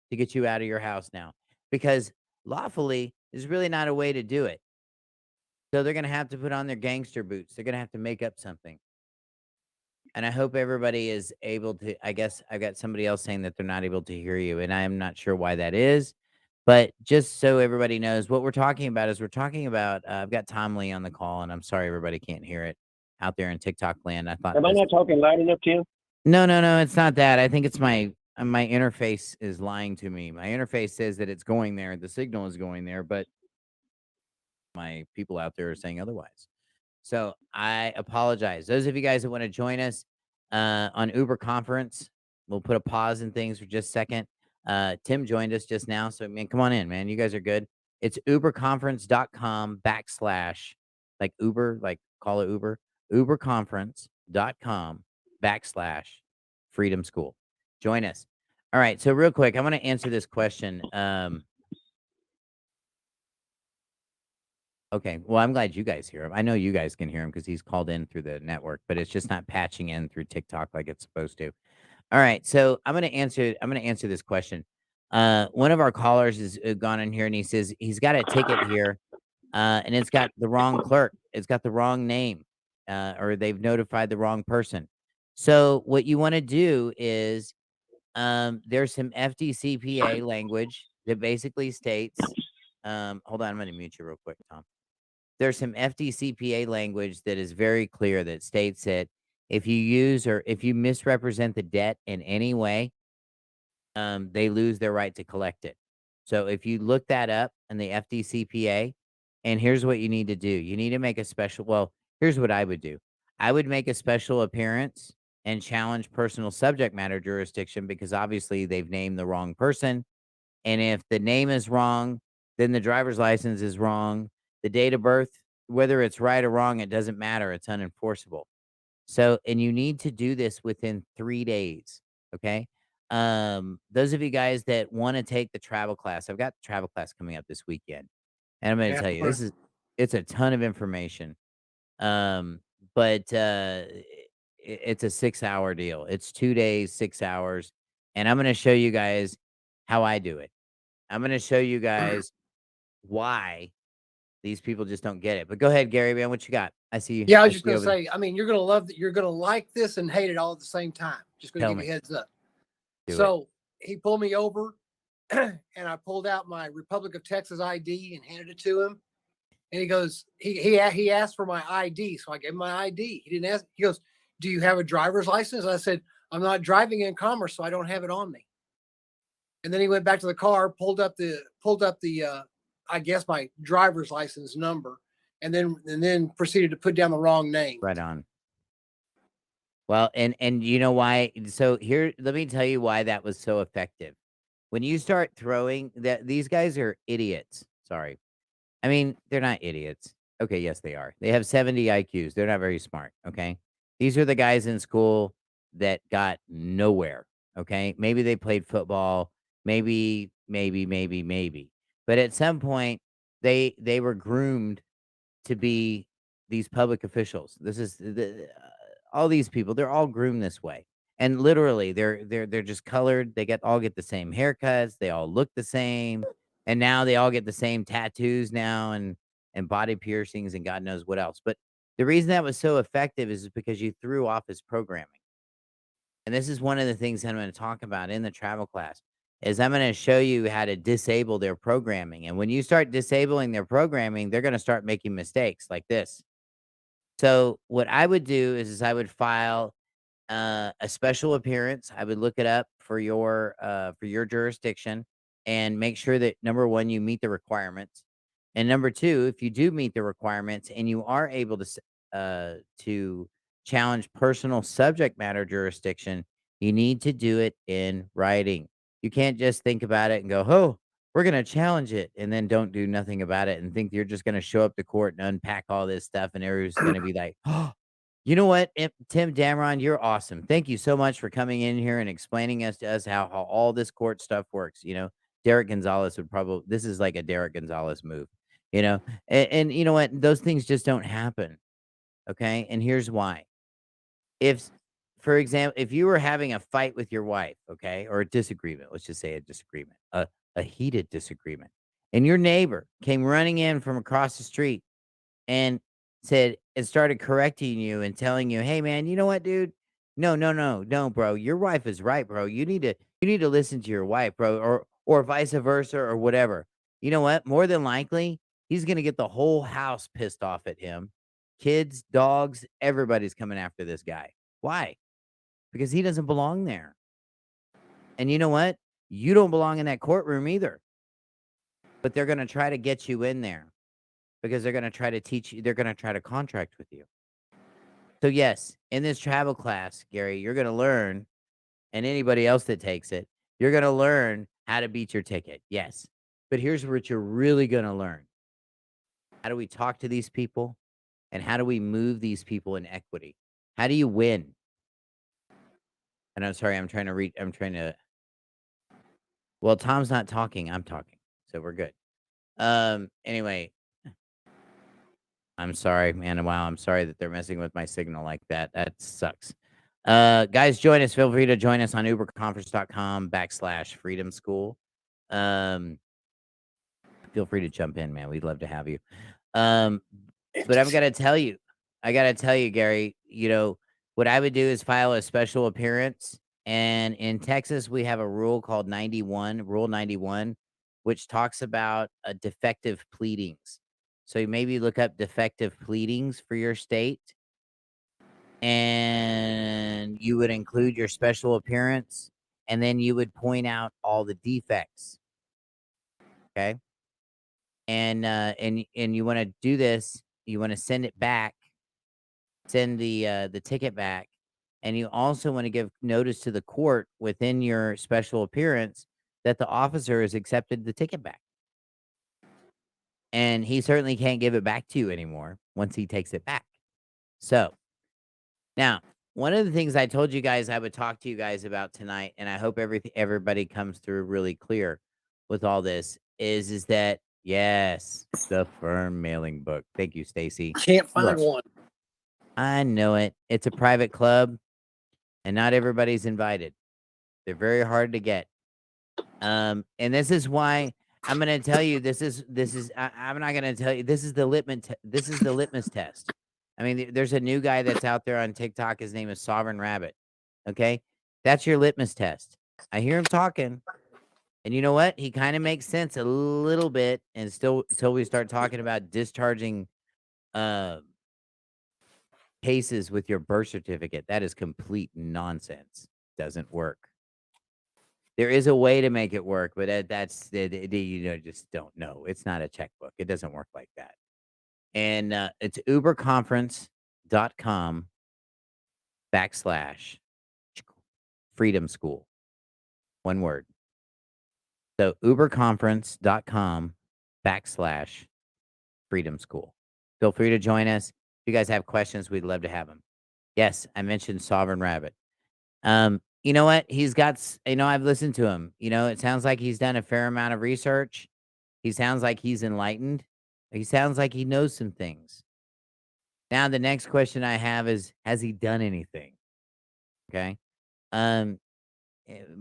to get you out of your house now, because lawfully is really not a way to do it. So they're gonna have to put on their gangster boots. They're gonna have to make up something. And I hope everybody is able to. I guess I've got somebody else saying that they're not able to hear you, and I am not sure why that is. But just so everybody knows, what we're talking about is we're talking about. I've got Tom Lee on the call, and I'm sorry everybody can't hear it out there in TikTok land. I thought Am I this. not talking loud enough, Tim? No, no, no, it's not that. I think it's my interface is lying to me. My interface says that it's going there, the signal is going there, but my people out there are saying otherwise. So I apologize. Those of you guys that want to join us on Uber Conference, we'll put a pause in things for just a second. Tim joined us just now. So, man, come on in, man. You guys are good. It's uberconference.com / like Uber, like call it Uber, uberconference.com / freedom school. Join us. All right. So, real quick, I want to answer this question. Okay. Well, I'm glad you guys hear him. I know you guys can hear him because he's called in through the network, but it's just not patching in through TikTok like it's supposed to. All right. So I'm gonna answer this question. One of our callers has gone in here and he says he's got a ticket here, and it's got the wrong clerk. It's got the wrong name, or they've notified the wrong person. So what you want to do is there's some FDCPA language that basically states, hold on, I'm gonna mute you real quick, Tom. There's some FDCPA language that is very clear that states that if you use or if you misrepresent the debt in any way, they lose their right to collect it. So if you look that up in the FDCPA, and here's what you need to do. You need to make a special, well, here's what I would do. I would make a special appearance and challenge personal subject matter jurisdiction because obviously they've named the wrong person. And if the name is wrong, then the driver's license is wrong. The date of birth, whether it's right or wrong, it doesn't matter. It's unenforceable. So, and you need to do this within 3 days. Okay. Those of you guys that want to take the travel class, I've got the travel class coming up this weekend. And I'm going to Yeah, tell you, we're- it's a ton of information. But it's a 6 hour deal. It's 2 days, 6 hours. And I'm going to show you guys how I do it. I'm gonna show you guys why these people just don't get it. But go ahead, Gary, man, what you got? I see you. yeah. I I was see just you gonna over there. say. I mean, you're gonna love that. You're gonna like this and hate it all at the same time. Just gonna Tell give you me. a heads up. Do it. So he pulled me over, and I pulled out my Republic of Texas ID and handed it to him. And he goes, he asked for my ID, so I gave him my ID. He didn't ask. He goes, "Do you have a driver's license?" I said, "I'm not driving in commerce, so I don't have it on me." And then he went back to the car, pulled up the I guess my driver's license number, and then proceeded to put down the wrong name. Right on. Well, and you know why? So here, let me tell you why that was so effective. When you start throwing that, these guys are idiots. Sorry. I mean, they're not idiots. Okay, yes, they are. They have 70 IQs. They're not very smart. Okay. These are the guys in school that got nowhere. Okay. Maybe they played football. Maybe. But at some point, they were groomed to be these public officials. This is all these people. They're all groomed this way, and literally, they're just colored. They get the same haircuts. They all look the same, and now they all get the same tattoos now, and body piercings, and God knows what else. But the reason that was so effective is because you threw off his programming, and this is one of the things that I'm going to talk about in the travel class. Is I'm going to show you how to disable their programming. And when you start disabling their programming, they're going to start making mistakes like this. So what I would do is I would file a special appearance. I would look it up for your jurisdiction and make sure that number one, you meet the requirements. And number two, if you do meet the requirements and you are able to challenge personal subject matter jurisdiction, you need to do it in writing. You can't just think about it and go, "Oh, we're going to challenge it," and then don't do nothing about it and think you're just going to show up to court and unpack all this stuff and everyone's going to be like, "Oh." You know what, Tim Dameron, you're awesome. Thank you so much for coming in here and explaining us to us how all this court stuff works. Derek Gonzalez would probably this is like a Derek Gonzalez move, you know. And you know what? Those things just don't happen. Okay, and here's why. If, for example, if you were having a fight with your wife, okay, or a disagreement, let's just say a disagreement, a heated disagreement, and your neighbor came running in from across the street and said and started correcting you and telling you, "Hey, man, you know what, dude? No, no, no, no, bro. Your wife is right, bro. You need to listen to your wife, bro, or vice versa, or whatever." You know what? More than likely, he's gonna get the whole house pissed off at him. Kids, dogs, everybody's coming after this guy. Why? Because he doesn't belong there. And you know what? You don't belong in that courtroom either. But they're gonna try to get you in there because they're gonna try to teach you. They're gonna try to contract with you. So yes, in this travel class, Gary, you're gonna learn, and anybody else that takes it, you're gonna learn how to beat your ticket. Yes. But here's what you're really gonna learn. How do we talk to these people? And how do we move these people in equity? How do you win? And I'm sorry, I'm trying to well, Tom's not talking, I'm talking. So we're good. Anyway, I'm sorry, man. Wow, I'm sorry that they're messing with my signal like that. That sucks. Guys, join us. Feel free to join us on uberconference.com/freedom school. Um, feel free to jump in, man. We'd love to have you. Um, but I gotta tell you, Gary, what I would do is file a special appearance. And in Texas, we have a rule called 91, Rule 91, which talks about defective pleadings. So you maybe look up defective pleadings for your state, and you would include your special appearance, and then you would point out all the defects. Okay. And you want to do this, you want to send it back, send the ticket back, and you also want to give notice to the court within your special appearance that the officer has accepted the ticket back. And he certainly can't give it back to you anymore once he takes it back. So, now, one of the things I told you guys I would talk to you guys about tonight, and I hope everybody comes through really clear with all this, is that yes, the firm mailing book. Thank you, Stacy. Can't find Look, one. I know it. It's a private club, and not everybody's invited. They're very hard to get. And this is why I'm gonna tell you I'm not gonna tell you this is the litmus test. I mean, there's a new guy that's out there on TikTok. His name is Sovereign Rabbit. Okay, that's your litmus test. I hear him talking, and you know what? He kind of makes sense a little bit, and still until we start talking about discharging uh cases with your birth certificate. That is complete nonsense. Doesn't work. There is a way to make it work, but that's just don't know. It's not a checkbook. It doesn't work like that. And it's uberconference.com backslash freedom school. One word. So uberconference.com backslash freedom school. Feel free to join us. If you guys have questions, we'd love to have them. Yes, I mentioned Sovereign Rabbit. You know what? I've listened to him. It sounds like he's done a fair amount of research. He sounds like he's enlightened. He sounds like he knows some things. Now, the next question I have is, has he done anything? Okay. Um,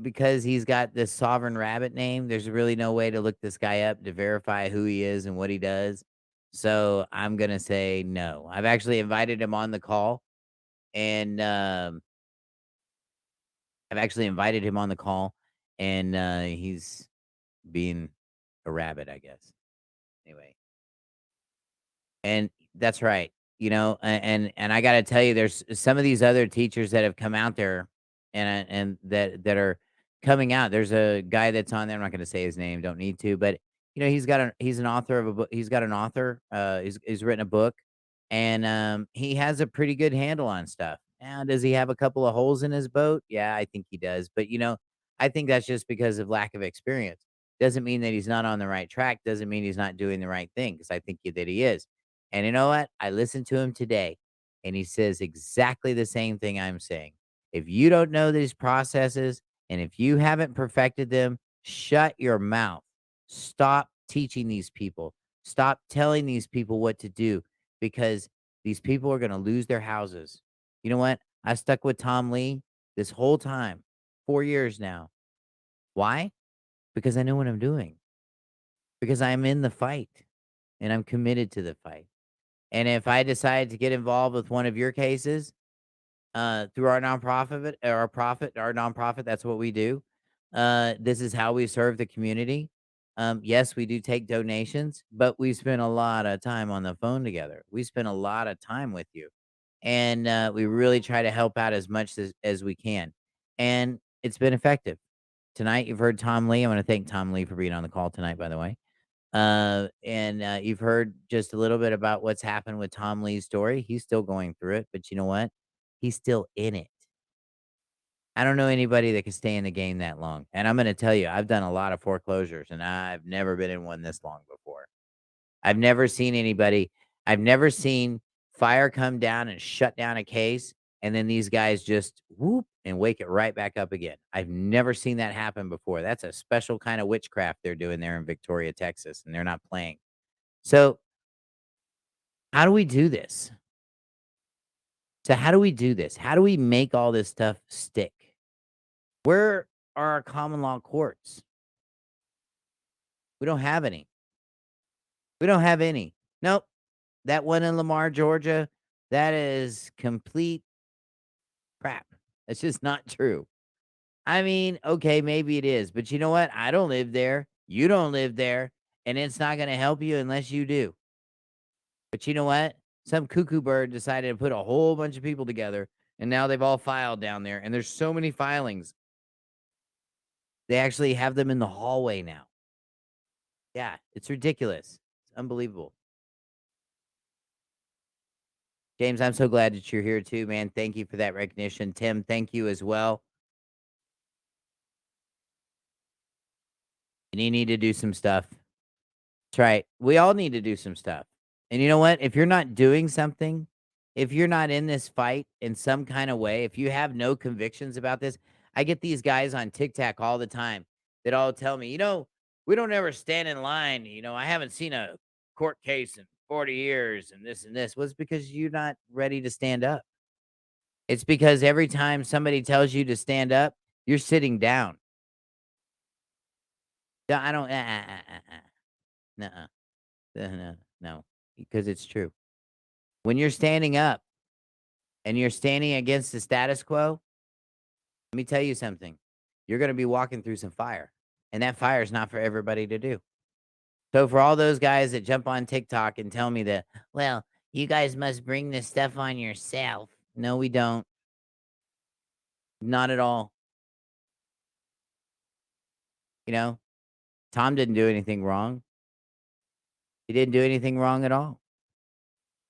because he's got this Sovereign Rabbit name, there's really no way to look this guy up to verify who he is and what he does. So I'm gonna say no. I've actually invited him on the call, and he's being a rabbit, I guess. Anyway, and that's right. And I got to tell you, there's some of these other teachers that have come out there, and that are coming out. There's a guy that's on there. I'm not going to say his name. Don't need to, but he's an author of a book. He's got an author. He's written a book, and he has a pretty good handle on stuff. Now, does he have a couple of holes in his boat? Yeah, I think he does. But I think that's just because of lack of experience. Doesn't mean that he's not on the right track. Doesn't mean he's not doing the right thing. Because I think that he is. And you know what? I listened to him today. and he says exactly the same thing I'm saying. If you don't know these processes and if you haven't perfected them, shut your mouth. Stop teaching these people. Stop telling these people what to do because these people are going to lose their houses. You know what? I stuck with Tom Lee this whole time, 4 years now. Why? Because I know what I'm doing, because I'm in the fight and I'm committed to the fight. And if I decide to get involved with one of your cases, through our nonprofit or our nonprofit, that's what we do. This is how we serve the community. Yes, we do take donations, but we spend a lot of time on the phone together. We spend a lot of time with you, and we really try to help out as much as we can. And it's been effective. Tonight, you've heard Tom Lee. I want to thank Tom Lee for being on the call tonight, by the way. And you've heard just a little bit about what's happened with Tom Lee's story. He's still going through it, but you know what? He's still in it. I don't know anybody that can stay in the game that long. And I'm going to tell you, I've done a lot of foreclosures and I've never been in one this long before. I've never seen anybody, I've never seen fire come down and shut down a case. And then these guys just whoop and wake it right back up again. I've never seen that happen before. That's a special kind of witchcraft they're doing there in Victoria, Texas, and they're not playing. So, how do we do this? So, how do we do this? How do we make all this stuff stick? Where are our common law courts? We don't have any. We don't have any. Nope. That one in Lamar, Georgia, that is complete crap. It's just not true. I mean, okay, maybe it is, but you know what? I don't live there. You don't live there, and it's not going to help you unless you do. But you know what? Some cuckoo bird decided to put a whole bunch of people together, and now they've all filed down there, and there's so many filings. They actually have them in the hallway now. Yeah, it's ridiculous. It's unbelievable. James, I'm so glad that you're here too, man. Thank you for that recognition. Tim, thank you as well. And you need to do some stuff. That's right. We all need to do some stuff. And you know what? If you're not doing something, if you're not in this fight in some kind of way, if you have no convictions about this, I get these guys on TikTok all the time that all tell me, we don't ever stand in line. I haven't seen a court case in 40 years and this and this. Was because you're not ready to stand up. It's because every time somebody tells you to stand up, you're sitting down. I don't, nuh-uh, no, no, because it's true. When you're standing up and you're standing against the status quo, let me tell you something. You're going to be walking through some fire, and that fire is not for everybody to do. So for all those guys that jump on TikTok and tell me that, well, you guys must bring this stuff on yourself. No, we don't. Not at all. Tom didn't do anything wrong. He didn't do anything wrong at all.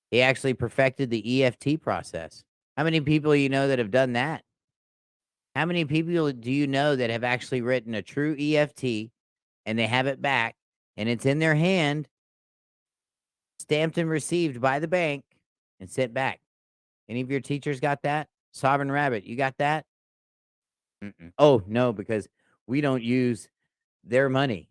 He actually perfected the EFT process. How many people you know that have done that? How many people do you know that have actually written a true EFT and they have it back and it's in their hand, stamped and received by the bank and sent back? Any of your teachers got that? Sovereign Rabbit, you got that? Mm-mm. Oh, no, because we don't use their money.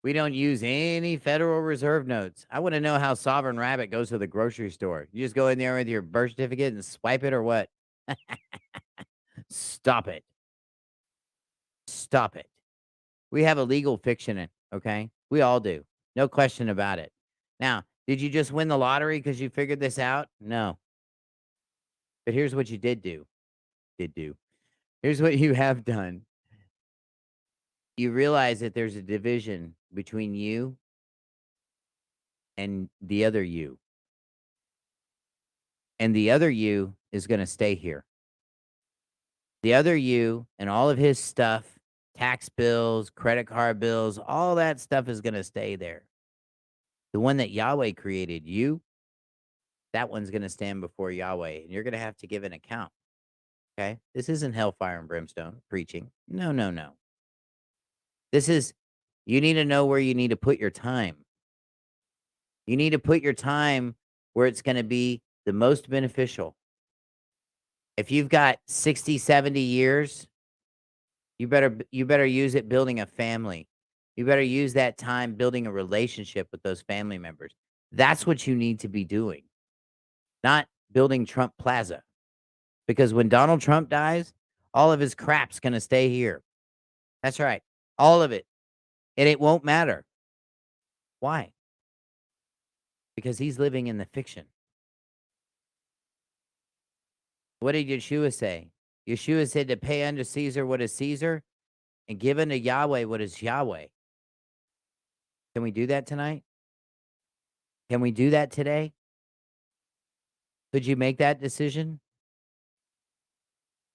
We don't use any Federal Reserve notes. I want to know how Sovereign Rabbit goes to the grocery store. You just go in there with your birth certificate and swipe it or what? Stop it. Stop it. We have a legal fiction in, okay? We all do. No question about it. Now, did you just win the lottery because you figured this out? No. But here's what you did do. Did do. Here's what you have done. You realize that there's a division between you and the other you. And the other you is going to stay here. The other you and all of his stuff, tax bills, credit card bills, all that stuff is going to stay there. The one that Yahweh created, you, that one's going to stand before Yahweh, and you're going to have to give an account. Okay? This isn't hellfire and brimstone preaching. No, no, no. This is, you need to know where you need to put your time. You need to put your time where it's going to be the most beneficial. If you've got 60, 70 years, you better use it building a family. You better use that time building a relationship with those family members. That's what you need to be doing, not building Trump Plaza. Because when Donald Trump dies, all of his crap's gonna stay here. That's right. All of it. And it won't matter. Why? Because he's living in the fiction. What did Yeshua say? Yeshua said to pay unto Caesar what is Caesar and give unto Yahweh what is Yahweh. Can we do that tonight? Can we do that today? Could you make that decision?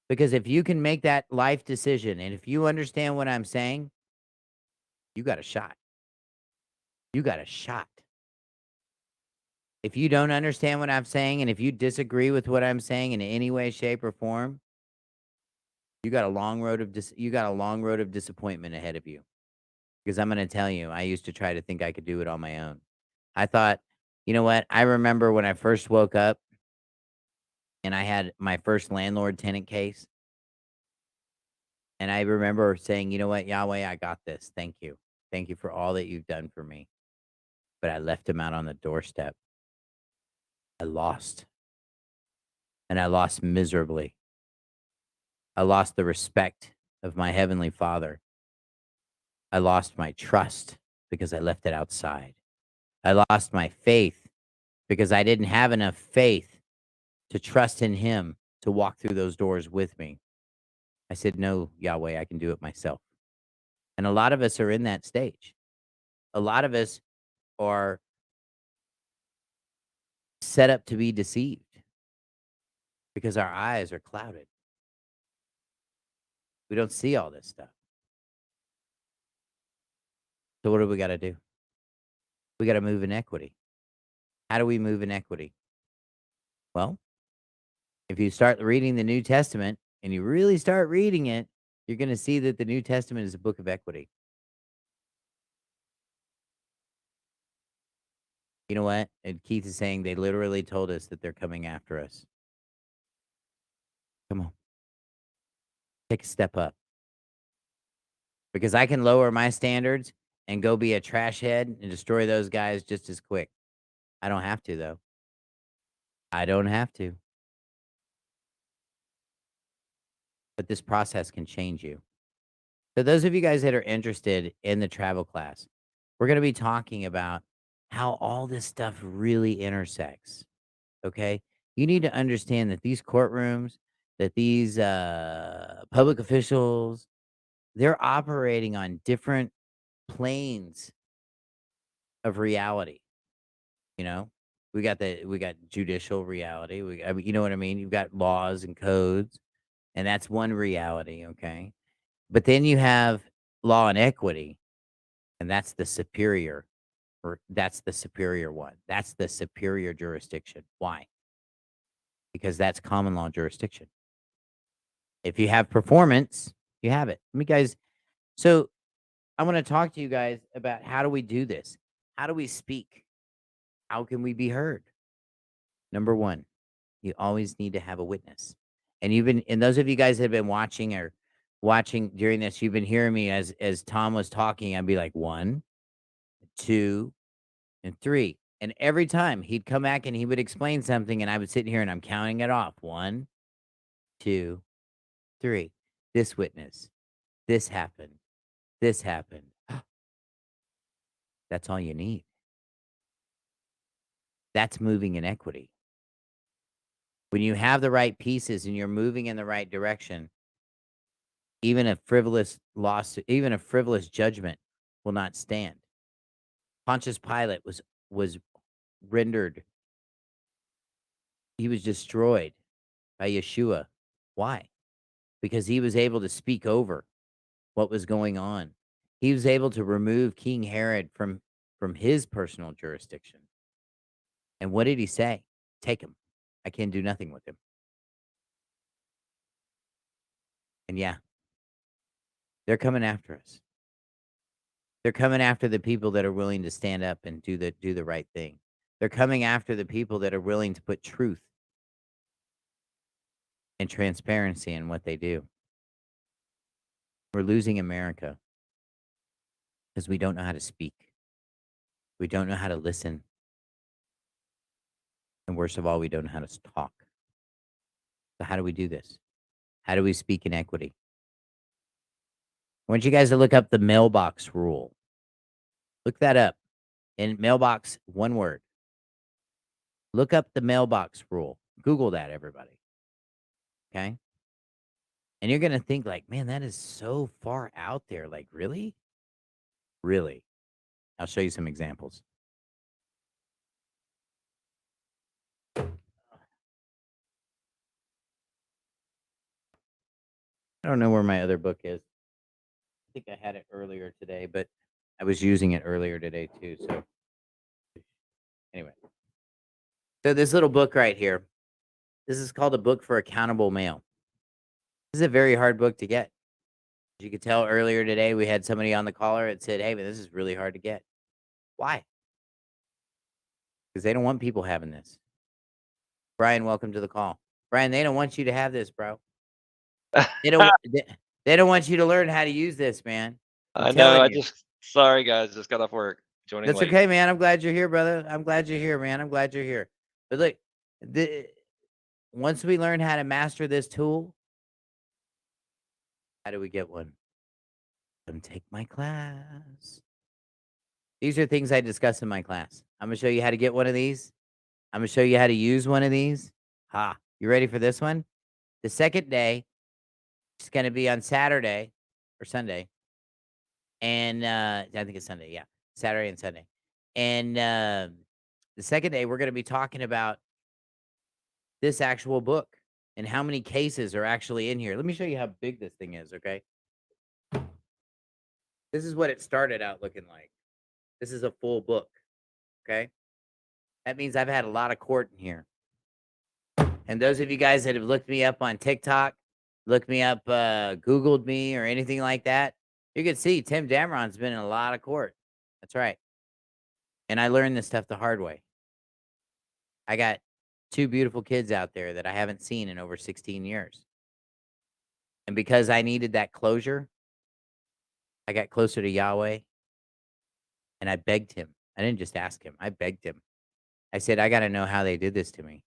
Because if you can make that life decision and if you understand what I'm saying, you got a shot. You got a shot. If you don't understand what I'm saying and if you disagree with what I'm saying in any way, shape, or form, you got a long road of disappointment ahead of you. Because I'm going to tell you, I used to try to think I could do it on my own. I thought, you know what? I remember when I first woke up and I had my first landlord tenant case. And I remember saying, you know what, Yahweh, I got this. Thank you. Thank you for all that you've done for me. But I left him out on the doorstep. I lost. And I lost miserably. I lost the respect of my Heavenly Father. I lost my trust because I left it outside. I lost my faith because I didn't have enough faith to trust in Him to walk through those doors with me. I said, no, Yahweh, I can do it myself. And a lot of us are in that stage. A lot of us are set up to be deceived because our eyes are clouded. We don't see all this stuff. So what do we got to do? We got to move in equity. How do we move in equity? Well, if you start reading the New Testament and you really start reading it, you're going to see that the New Testament is a book of equity. You know what? And Keith is saying they literally told us that they're coming after us. Come on. Take a step up. Because I can lower my standards and go be a trash head and destroy those guys just as quick. I don't have to, though. I don't have to. But this process can change you. So those of you guys that are interested in the travel class, we're going to be talking about how all this stuff really intersects. Okay? You need to understand that these courtrooms, that these public officials, they're operating on different planes of reality. You know, we got judicial reality. You know what I mean? You've got laws and codes, and that's one reality. Okay, but then you have law and equity, and that's the superior, or that's the superior one. That's the superior jurisdiction. Why? Because that's common law jurisdiction. If you have performance, you have it. I mean, guys, so I want to talk to you guys about how do we do this? How do we speak? How can we be heard? Number one, you always need to have a witness. And those of you guys that have been watching during this, you've been hearing me as Tom was talking, I'd be like 1, 2, and 3. And every time he'd come back and he would explain something, and I would sit here and I'm counting it off. 1, 2, 3. This witness. This happened. This happened. That's all you need. That's moving in equity. When you have the right pieces and you're moving in the right direction, even a frivolous lawsuit, even a frivolous judgment will not stand. Pontius Pilate was rendered, he was destroyed by Yeshua. Why? Because he was able to speak over what was going on. He was able to remove King Herod from his personal jurisdiction. And what did he say? Take him. I can do nothing with him. And yeah, they're coming after us. They're coming after the people that are willing to stand up and do the right thing. They're coming after the people that are willing to put truth and transparency in what they do. We're losing America because we don't know how to speak. We don't know how to listen. And worst of all, we don't know how to talk. So how do we do this? How do we speak in equity? I want you guys to look up the mailbox rule. Look that up. In mailbox, one word. Look up the mailbox rule. Google that, everybody. Okay? And you're going to think like, man, that is so far out there. Like, really? Really? I'll show you some examples. I don't know where my other book is. I think I had it earlier today, but I was using it earlier today too. So anyway. So this little book right here, this is called A Book for Accountable Mail. This is a very hard book to get. As you could tell earlier today, we had somebody on the caller that said, hey, man, this is really hard to get. Why? Because they don't want people having this. Brian, welcome to the call. Brian, they don't want you to have this, bro. They don't. They don't want you to learn how to use this, man. I'm I know. telling you. Sorry guys, just got off work. Joining That's late. okay, man. I'm glad you're here, brother. I'm glad you're here, man. I'm glad you're here. But look, once we learn how to master this tool, how do we get one? Come take my class. These are things I discuss in my class. I'm gonna show you how to get one of these. I'm gonna show you how to use one of these. Ha! You ready for this one? The second day, it's gonna be on Saturday or Sunday, and I think it's Sunday. Yeah, Saturday and Sunday. And the second day, we're gonna be talking about this actual book and how many cases are actually in here. Let me show you how big this thing is. Okay, this is what it started out looking like. This is a full book. Okay, that means I've had a lot of court in here. And those of you guys that have looked me up on TikTok, looked me up, Googled me or anything like that, you can see Tim Dameron's been in a lot of court. That's right. And I learned this stuff the hard way. I got 2 beautiful kids out there that I haven't seen in over 16 years. And because I needed that closure, I got closer to Yahweh and I begged him. I didn't just ask him, I begged him. I said, I got to know how they did this to me.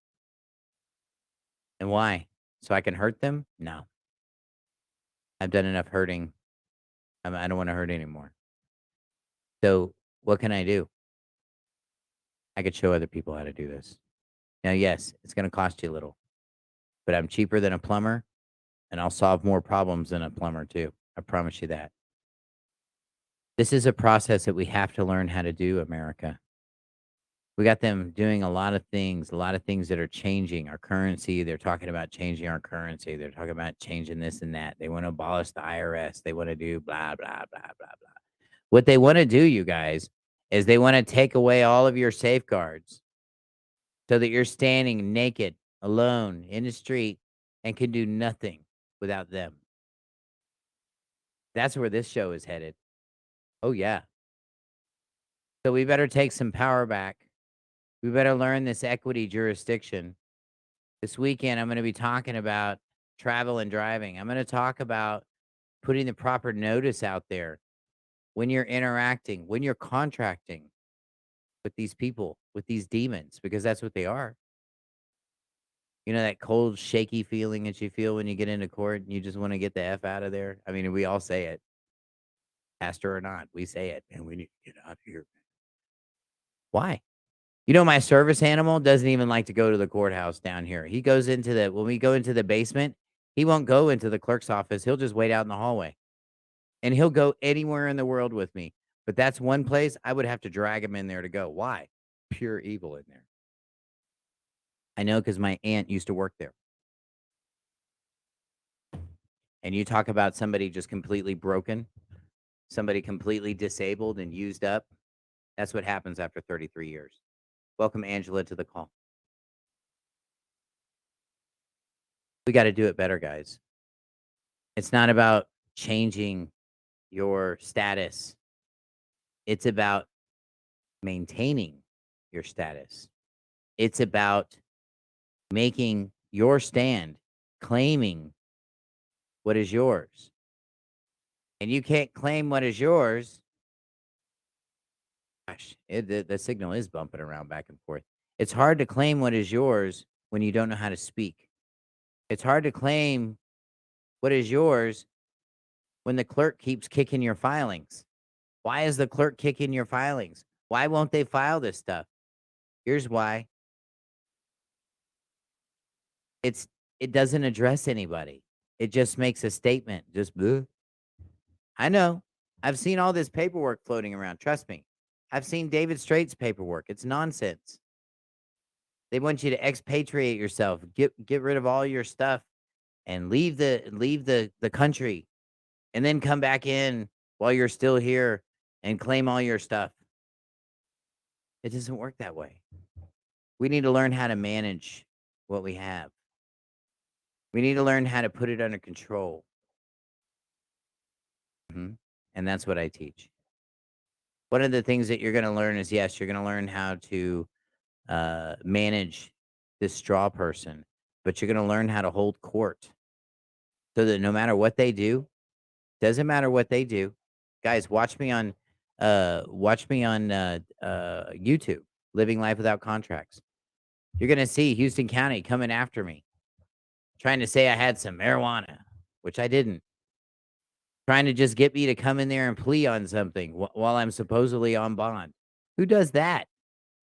And why? So I can hurt them? No. I've done enough hurting. I don't want to hurt anymore. So what can I do? I could show other people how to do this. Now, yes, it's going to cost you a little, but I'm cheaper than a plumber and I'll solve more problems than a plumber too. I promise you that. This is a process that we have to learn how to do, America. We got them doing a lot of things that are changing our currency. They're talking about changing our currency. They're talking about changing this and that. They want to abolish the IRS. They want to do blah, blah, blah, blah, blah. What they want to do, you guys, is they want to take away all of your safeguards so that you're standing naked, alone, in the street, and can do nothing without them. That's where this show is headed. Oh, yeah. So we better take some power back. We better learn this equity jurisdiction. This weekend, I'm going to be talking about travel and driving. I'm going to talk about putting the proper notice out there when you're interacting, when you're contracting with these people, with these demons, because that's what they are. You know, that cold, shaky feeling that you feel when you get into court and you just want to get the F out of there? I mean, we all say it. Pastor or not, we say it, and we need to get out of here. Why? You know, my service animal doesn't even like to go to the courthouse down here. He goes into when we go into the basement, he won't go into the clerk's office. He'll just wait out in the hallway. And he'll go anywhere in the world with me. But that's one place I would have to drag him in there to go. Why? Pure evil in there. I know because my aunt used to work there. And you talk about somebody just completely broken, somebody completely disabled and used up. That's what happens after 33 years. Welcome, Angela, to the call. We got to do it better, guys. It's not about changing your status. It's about maintaining your status. It's about making your stand, claiming what is yours. And you can't claim what is yours. Gosh, the signal is bumping around back and forth. It's hard to claim what is yours when you don't know how to speak. It's hard to claim what is yours when the clerk keeps kicking your filings. Why is the clerk kicking your filings? Why won't they file this stuff? Here's why. It doesn't address anybody. It just makes a statement. Just bleh. I know. I've seen all this paperwork floating around. Trust me. I've seen David Straight's paperwork. It's nonsense. They want you to expatriate yourself, get rid of all your stuff, and leave the country, and then come back in while you're still here and claim all your stuff. It doesn't work that way. We need to learn how to manage what we have. We need to learn how to put it under control. And that's what I teach. One of the things that you're going to learn is, yes, you're going to learn how to manage this straw person, but you're going to learn how to hold court so that no matter what they do, doesn't matter what they do. Guys, watch me on YouTube, Living Life Without Contracts. You're going to see Houston County coming after me, trying to say I had some marijuana, which I didn't. Trying to just get me to come in there and plea on something while I'm supposedly on bond. Who does that?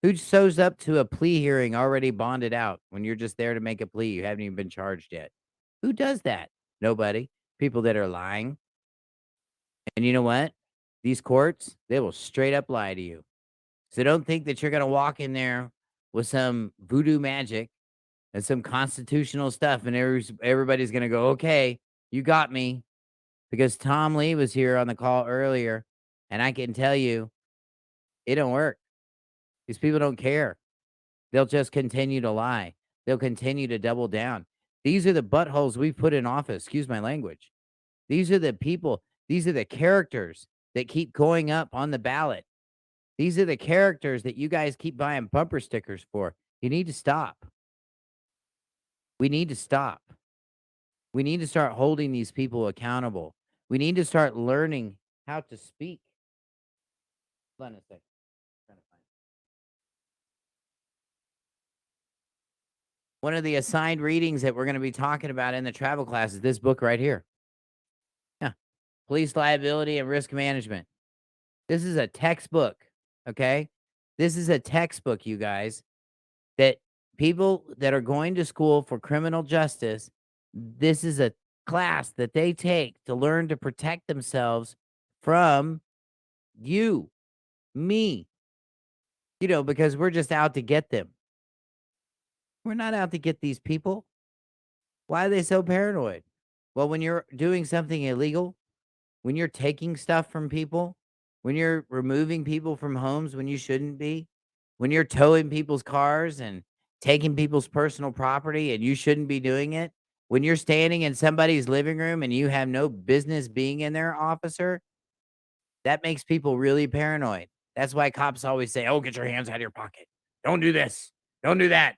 Who shows up to a plea hearing already bonded out when you're just there to make a plea? You haven't even been charged yet. Who does that? Nobody. People that are lying. And you know what? These courts, they will straight up lie to you. So don't think that you're going to walk in there with some voodoo magic and some constitutional stuff and everybody's going to go, okay, you got me. Because Tom Lee was here on the call earlier, and I can tell you, it don't work. These people don't care. They'll just continue to lie. They'll continue to double down. These are the buttholes we put in office. Excuse my language. These are the people. These are the characters that keep going up on the ballot. These are the characters that you guys keep buying bumper stickers for. You need to stop. We need to stop. We need to start holding these people accountable. We need to start learning how to speak. Hold on a second. Trying to find it. One of the assigned readings that we're going to be talking about in the travel class is this book right here. Yeah. Police Liability and Risk Management. This is a textbook. Okay. This is a textbook, you guys, that people that are going to school for criminal justice, this is a class that they take to learn to protect themselves from you, me, because we're just out to get them. We're not out to get these people. Why are they so paranoid? Well, when you're doing something illegal, when you're taking stuff from people, when you're removing people from homes when you shouldn't be, when you're towing people's cars and taking people's personal property and you shouldn't be doing it, when you're standing in somebody's living room and you have no business being in there, officer, that makes people really paranoid. That's why cops always say, "Oh, get your hands out of your pocket. Don't do this. Don't do that."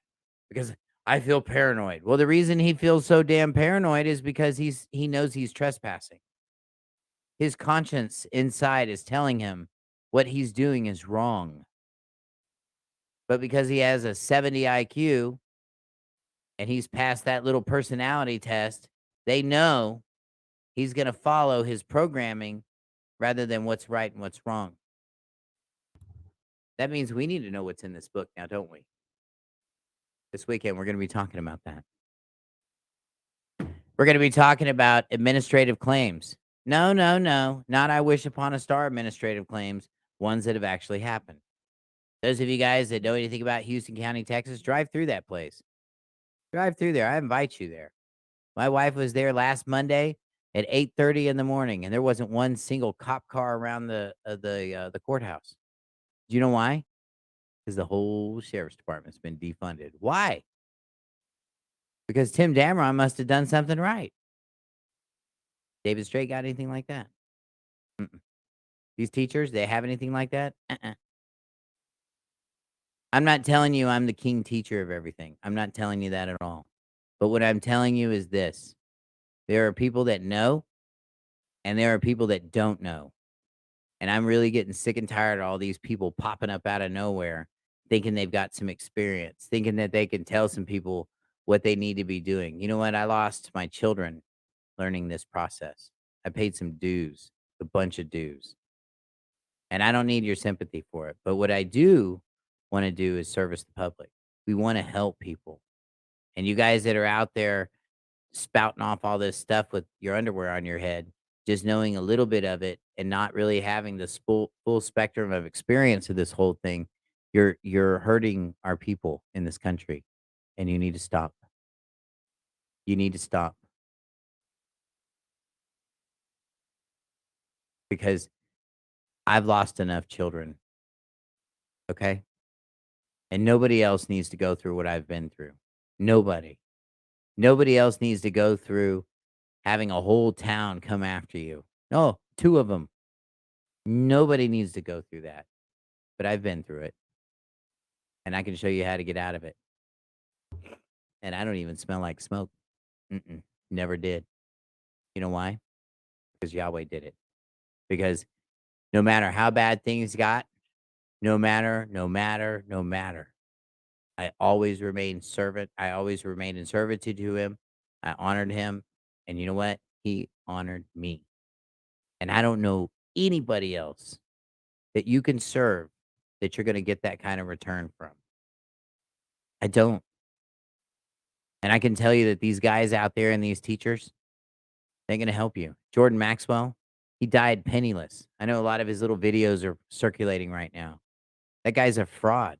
Because I feel paranoid. Well, the reason he feels so damn paranoid is because he knows he's trespassing. His conscience inside is telling him what he's doing is wrong. But because he has a 70 IQ and he's passed that little personality test, they know he's going to follow his programming rather than what's right and what's wrong. That means we need to know what's in this book now, don't we? This weekend, we're going to be talking about that. We're going to be talking about administrative claims. No, not I wish upon a star administrative claims, ones that have actually happened. Those of you guys that know anything about Houston County, Texas, drive through that place. Drive through there. I invite you there. My wife was there last Monday at 8:30 in the morning, and there wasn't one single cop car around the courthouse. Do you know why? Because the whole sheriff's department's been defunded. Why? Because Tim Damron must have done something right. David Straight got anything like that? Mm-mm. These teachers, they have anything like that? I'm not telling you I'm the king teacher of everything. I'm not telling you that at all. But what I'm telling you is this: there are people that know, and there are people that don't know. And I'm really getting sick and tired of all these people popping up out of nowhere, thinking they've got some experience, thinking that they can tell some people what they need to be doing. You know what? I lost my children learning this process. I paid some dues, a bunch of dues, and I don't need your sympathy for it. But what I do want to do is service the public. We want to help people. And you guys that are out there spouting off all this stuff with your underwear on your head, just knowing a little bit of it and not really having the full spectrum of experience of this whole thing, you're hurting our people in this country, and you need to stop. You need to stop because I've lost enough children, okay? And nobody else needs to go through what I've been through. Nobody. Nobody else needs to go through having a whole town come after you. No, two of them. Nobody needs to go through that. But I've been through it, and I can show you how to get out of it. And I don't even smell like smoke. Mm-mm, never did. You know why? Because Yahweh did it. Because no matter how bad things got, no matter, I always remained servant. I always remained in servitude to him. I honored him. And you know what? He honored me. And I don't know anybody else that you can serve that you're going to get that kind of return from. I don't. And I can tell you that these guys out there and these teachers, they're going to help you. Jordan Maxwell, he died penniless. I know a lot of his little videos are circulating right now. That guy's a fraud.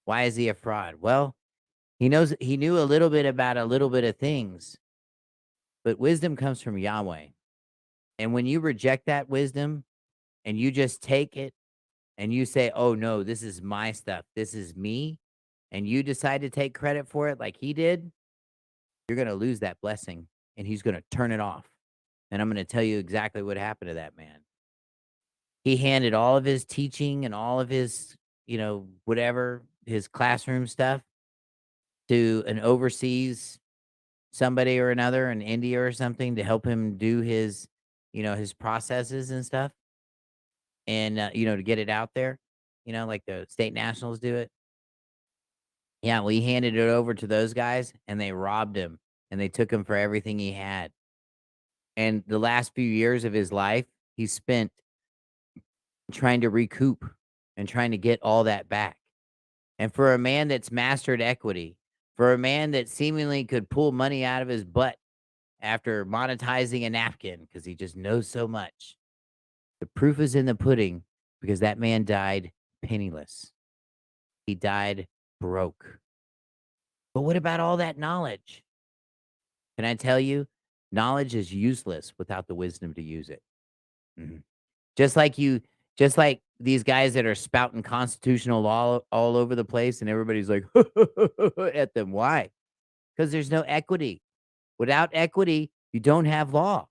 Why is he a fraud? Well, he knew a little bit about a little bit of things, but wisdom comes from Yahweh. And when you reject that wisdom and you just take it and you say, "Oh no, this is my stuff. This is me." And you decide to take credit for it like he did, you're going to lose that blessing and he's going to turn it off. And I'm going to tell you exactly what happened to that man. He handed all of his teaching and all of his, whatever, his classroom stuff to an overseas somebody or another in India or something to help him do his, his processes and stuff. And, to get it out there, like the state nationals do it. Yeah, well, he handed it over to those guys and they robbed him and they took him for everything he had. And the last few years of his life, he spent trying to recoup and trying to get all that back. And for a man that's mastered equity, for a man that seemingly could pull money out of his butt after monetizing a napkin because he just knows so much, the proof is in the pudding because that man died penniless. He died broke. But what about all that knowledge? Can I tell you, knowledge is useless without the wisdom to use it. Mhm. Just like just like these guys that are spouting constitutional law all over the place and everybody's like at them. Why? Because there's no equity. Without equity, you don't have law.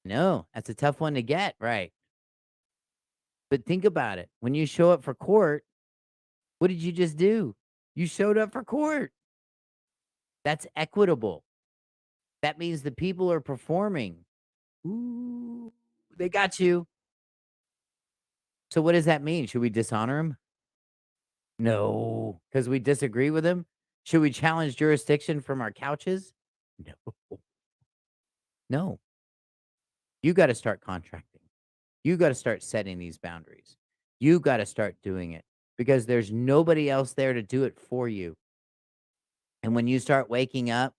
No, that's a tough one to get, right? But think about it. When you show up for court, what did you just do? You showed up for court. That's equitable. That means the people are performing. Ooh, they got you. So what does that mean? Should we dishonor him? No, because we disagree with him. Should we challenge jurisdiction from our couches? No. No. You got to start contracting. You got to start setting these boundaries. You got to start doing it because there's nobody else there to do it for you. And when you start waking up,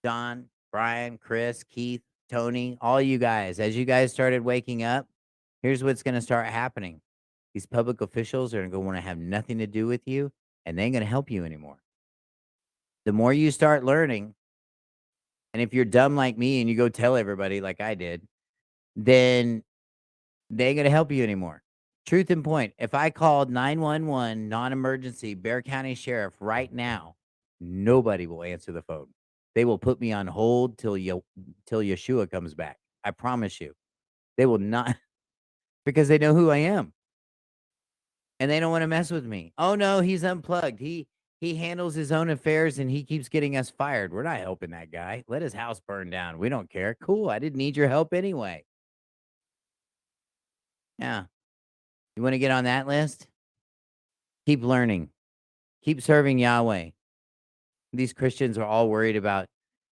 Don, Brian, Chris, Keith, Tony, all you guys, as you guys started waking up, here's what's going to start happening. These public officials are going to want to have nothing to do with you and they ain't going to help you anymore. The more you start learning, and if you're dumb like me and you go tell everybody like I did, then they ain't gonna help you anymore. Truth and point. If I called 911 non-emergency Bear County Sheriff right now, nobody will answer the phone. They will put me on hold till Yeshua comes back. I promise you. They will not because they know who I am. and they don't want to mess with me. Oh no, he's unplugged. He handles his own affairs and he keeps getting us fired. We're not helping that guy. Let his house burn down. We don't care. Cool. I didn't need your help anyway. Yeah. You want to get on that list? Keep learning. Keep serving Yahweh. These Christians are all worried about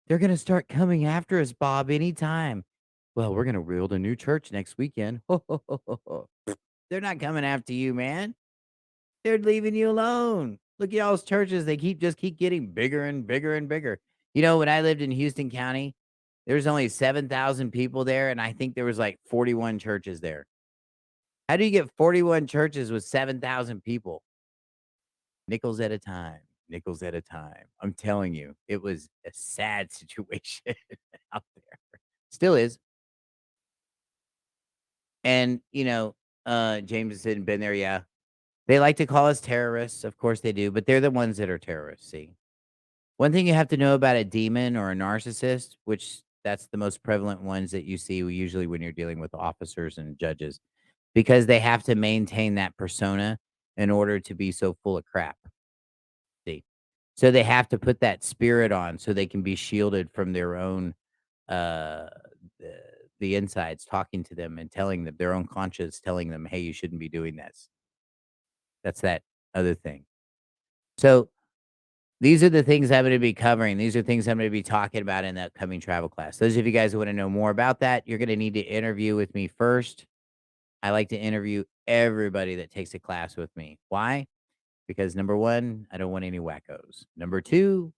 they're going to start coming after us, Bob, anytime. Well, we're going to build a new church next weekend. They're not coming after you, man. They're leaving you alone. Look at y'all's churches. They keep getting bigger and bigger and bigger. You know, when I lived in Houston County, there's only 7,000 people there, and I think there was like 41 churches there. How do you get 41 churches with 7,000 people? Nickels at a time, nickels at a time. I'm telling you, it was a sad situation out there. Still is. And, James has been there, yeah. They like to call us terrorists. Of course they do, but they're the ones that are terrorists, see? One thing you have to know about a demon or a narcissist, which that's the most prevalent ones that you see usually when you're dealing with officers and judges, because they have to maintain that persona in order to be so full of crap. See? So they have to put that spirit on so they can be shielded from their own uh the, the insides talking to them and telling them their own conscience telling them, hey, you shouldn't be doing this. That's that other thing. So these are the things I'm going to be covering. These are things I'm going to be talking about in the upcoming travel class. Those of you guys who want to know more about that, you're going to need to interview with me first. I like to interview everybody that takes a class with me. Why? Because number one, I don't want any wackos. Number two,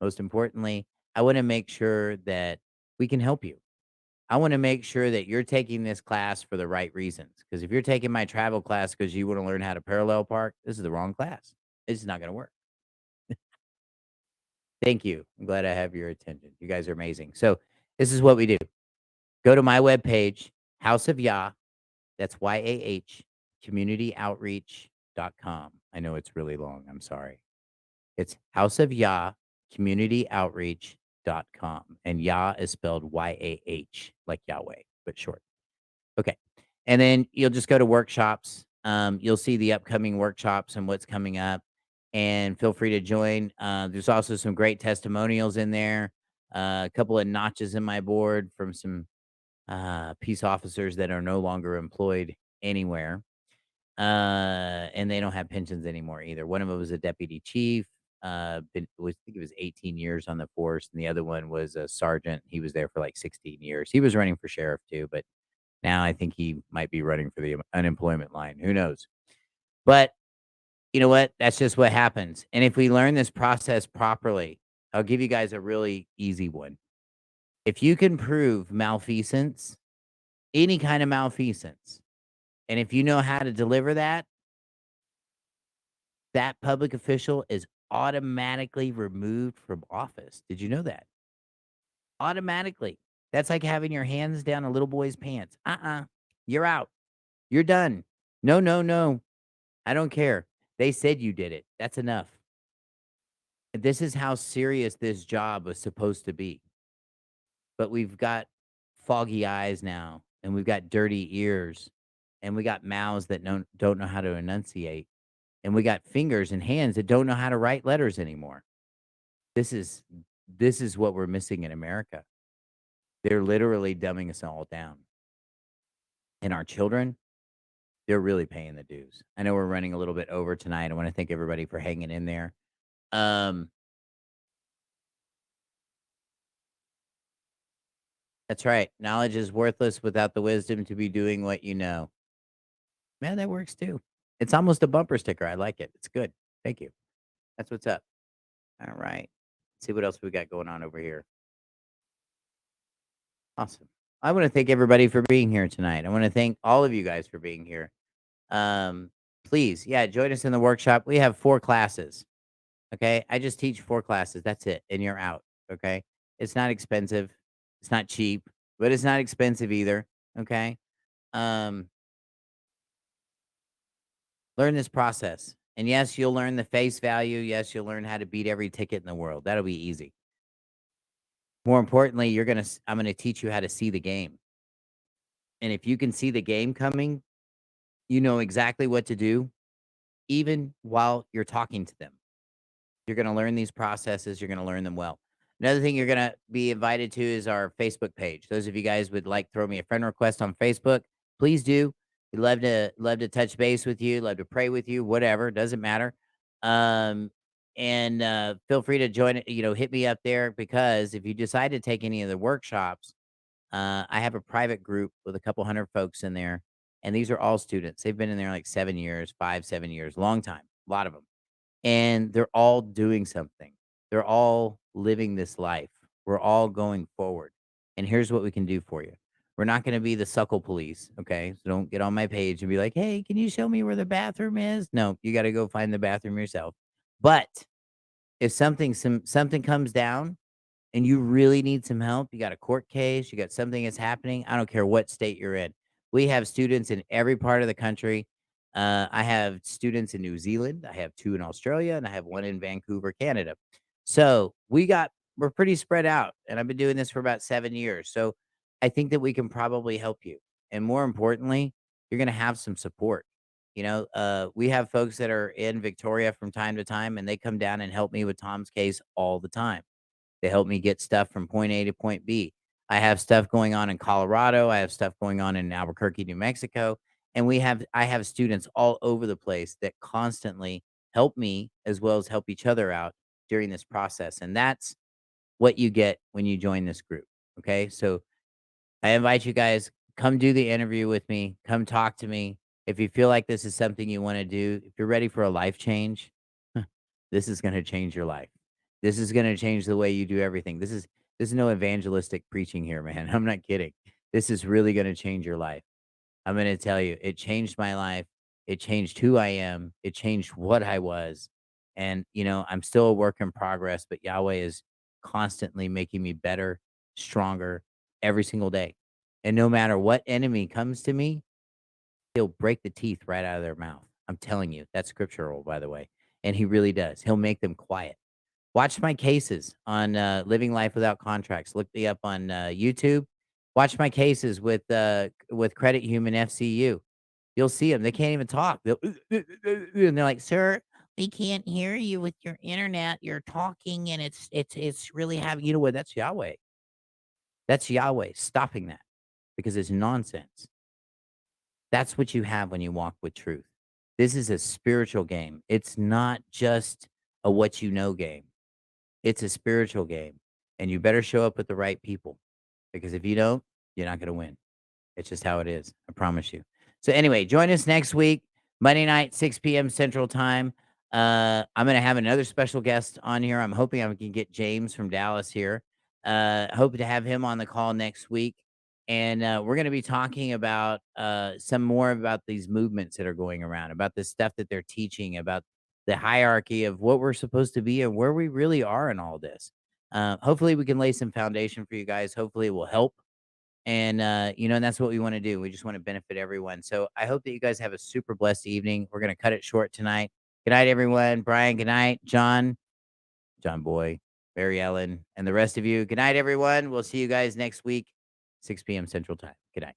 most importantly, I want to make sure that we can help you. I want to make sure that you're taking this class for the right reasons. Because if you're taking my travel class because you want to learn how to parallel park, this is the wrong class. This is not going to work. Thank you. I'm glad I have your attention. You guys are amazing. So this is what we do. Go to my webpage, House of Yah. That's YAH, communityoutreach.com. I know it's really long. I'm sorry. It's House of Yah, communityoutreach.com. And Yah is spelled YAH, like Yahweh, but short. Okay. And then you'll just go to workshops. You'll see the upcoming workshops and what's coming up. And feel free to join. There's also some great testimonials in there. A couple of notches in my board from some peace officers that are no longer employed anywhere. And they don't have pensions anymore either. One of them was a deputy chief. I think it was 18 years on the force, and the other one was a sergeant. He was there for like 16 years. He was running for sheriff too, but now I think he might be running for the unemployment line. Who knows? But you know what? That's just what happens. And if we learn this process properly, I'll give you guys a really easy one. If you can prove malfeasance, any kind of malfeasance, and if you know how to deliver that, that public official is automatically removed from office. Did you know that? Automatically. That's like having your hands down a little boy's pants. You're out. You're done. No, no, no. I don't care. They said you did it. That's enough. This is how serious this job was supposed to be. But we've got foggy eyes now, and we've got dirty ears, and we got mouths that don't know how to enunciate, and we got fingers and hands that don't know how to write letters anymore. This is this is what we're missing in America. They're literally dumbing us all down. And our children, they're really paying the dues. I know we're running a little bit over tonight. I want to thank everybody for hanging in there. Um, that's right. Knowledge is worthless without the wisdom to be doing what you know. Man, that works too. It's almost a bumper sticker. I like it. It's good. Thank you. That's what's up. All right. See what else we got going on over here. Awesome. I want to thank everybody for being here tonight. I want to thank all of you guys for being here. Um, Please, yeah, join us in the workshop. We have 4 classes. Okay. I just teach 4 classes. That's it. And you're out. Okay. It's not expensive. It's not cheap, but it's not expensive either. Okay. Um, Learn this process. And yes, you'll learn the face value. Yes, you'll learn how to beat every ticket in the world. That'll be easy. More importantly, I'm gonna teach you how to see the game. And if you can see the game coming, you know exactly what to do. even while you're talking to them. You're going to learn these processes. You're going to learn them well. Another thing you're going to be invited to is our Facebook page. Those of you guys would like throw me a friend request on Facebook, please do. We'd love to touch base with you, love to pray with you, whatever, doesn't matter. Um, and feel free to join it, hit me up there, because if you decide to take any of the workshops, I have a private group with a couple hundred folks in there, and these are all students. They've been in there like 7 years, 5, 7 years, long time, a lot of them, and they're all doing something. They're all living this life. We're all going forward. And here's what we can do for you. We're not going to be the suckle police, okay? So don't get on my page and be like, "Hey, can you show me where the bathroom is?" No, you got to go find the bathroom yourself. But if something comes down and you really need some help, you got a court case, you got something that's happening, I don't care what state you're in. We have students in every part of the country. I have students in New Zealand, I have two in Australia, and I have one in Vancouver, Canada. So we're pretty spread out, and I've been doing this for about 7 years. So I think that we can probably help you. And more importantly, you're going to have some support. We have folks that are in Victoria from time to time, and they come down and help me with Tom's case all the time. They help me get stuff from point A to point B. I have stuff going on in Colorado. I have stuff going on in Albuquerque, New Mexico. And I have students all over the place that constantly help me as well as help each other out during this process. And that's what you get when you join this group. Okay. So I invite you guys, come do the interview with me, come talk to me. If you feel like this is something you want to do, if you're ready for a life change, this is going to change your life. This is going to change the way you do everything. This is no evangelistic preaching here, man. I'm not kidding. This is really going to change your life. I'm going to tell you, it changed my life. It changed who I am. It changed what I was. And, I'm still a work in progress, but Yahweh is constantly making me better, stronger every single day. And no matter what enemy comes to me, he'll break the teeth right out of their mouth. I'm telling you, that's scriptural, by the way. And he really does. He'll make them quiet. Watch my cases on Living Life Without Contracts. Look me up on YouTube. Watch my cases with Credit Human FCU. You'll see them. They can't even talk. And they're like, "Sir, we can't hear you with your internet. You're talking, and it's really having." You know what? That's Yahweh. That's Yahweh stopping that, because it's nonsense. That's what you have when you walk with truth. This is a spiritual game. It's not just a what you know game. It's a spiritual game, and you better show up with the right people, because if you don't, you're not going to win. It's just how it is. I promise you. So anyway, join us next week, Monday night, 6 p.m. Central Time. I'm going to have another special guest on here. I'm hoping I can get James from Dallas here. Hope to have him on the call next week. And we're going to be talking about some more about these movements that are going around, about the stuff that they're teaching, about the hierarchy of what we're supposed to be and where we really are in all this. Hopefully we can lay some foundation for you guys. Hopefully it will help. And, and that's what we want to do. We just want to benefit everyone. So I hope that you guys have a super blessed evening. We're going to cut it short tonight. Good night, everyone. Brian, good night. John Boy, Mary Ellen, and the rest of you. Good night, everyone. We'll see you guys next week, 6 p.m. Central Time. Good night.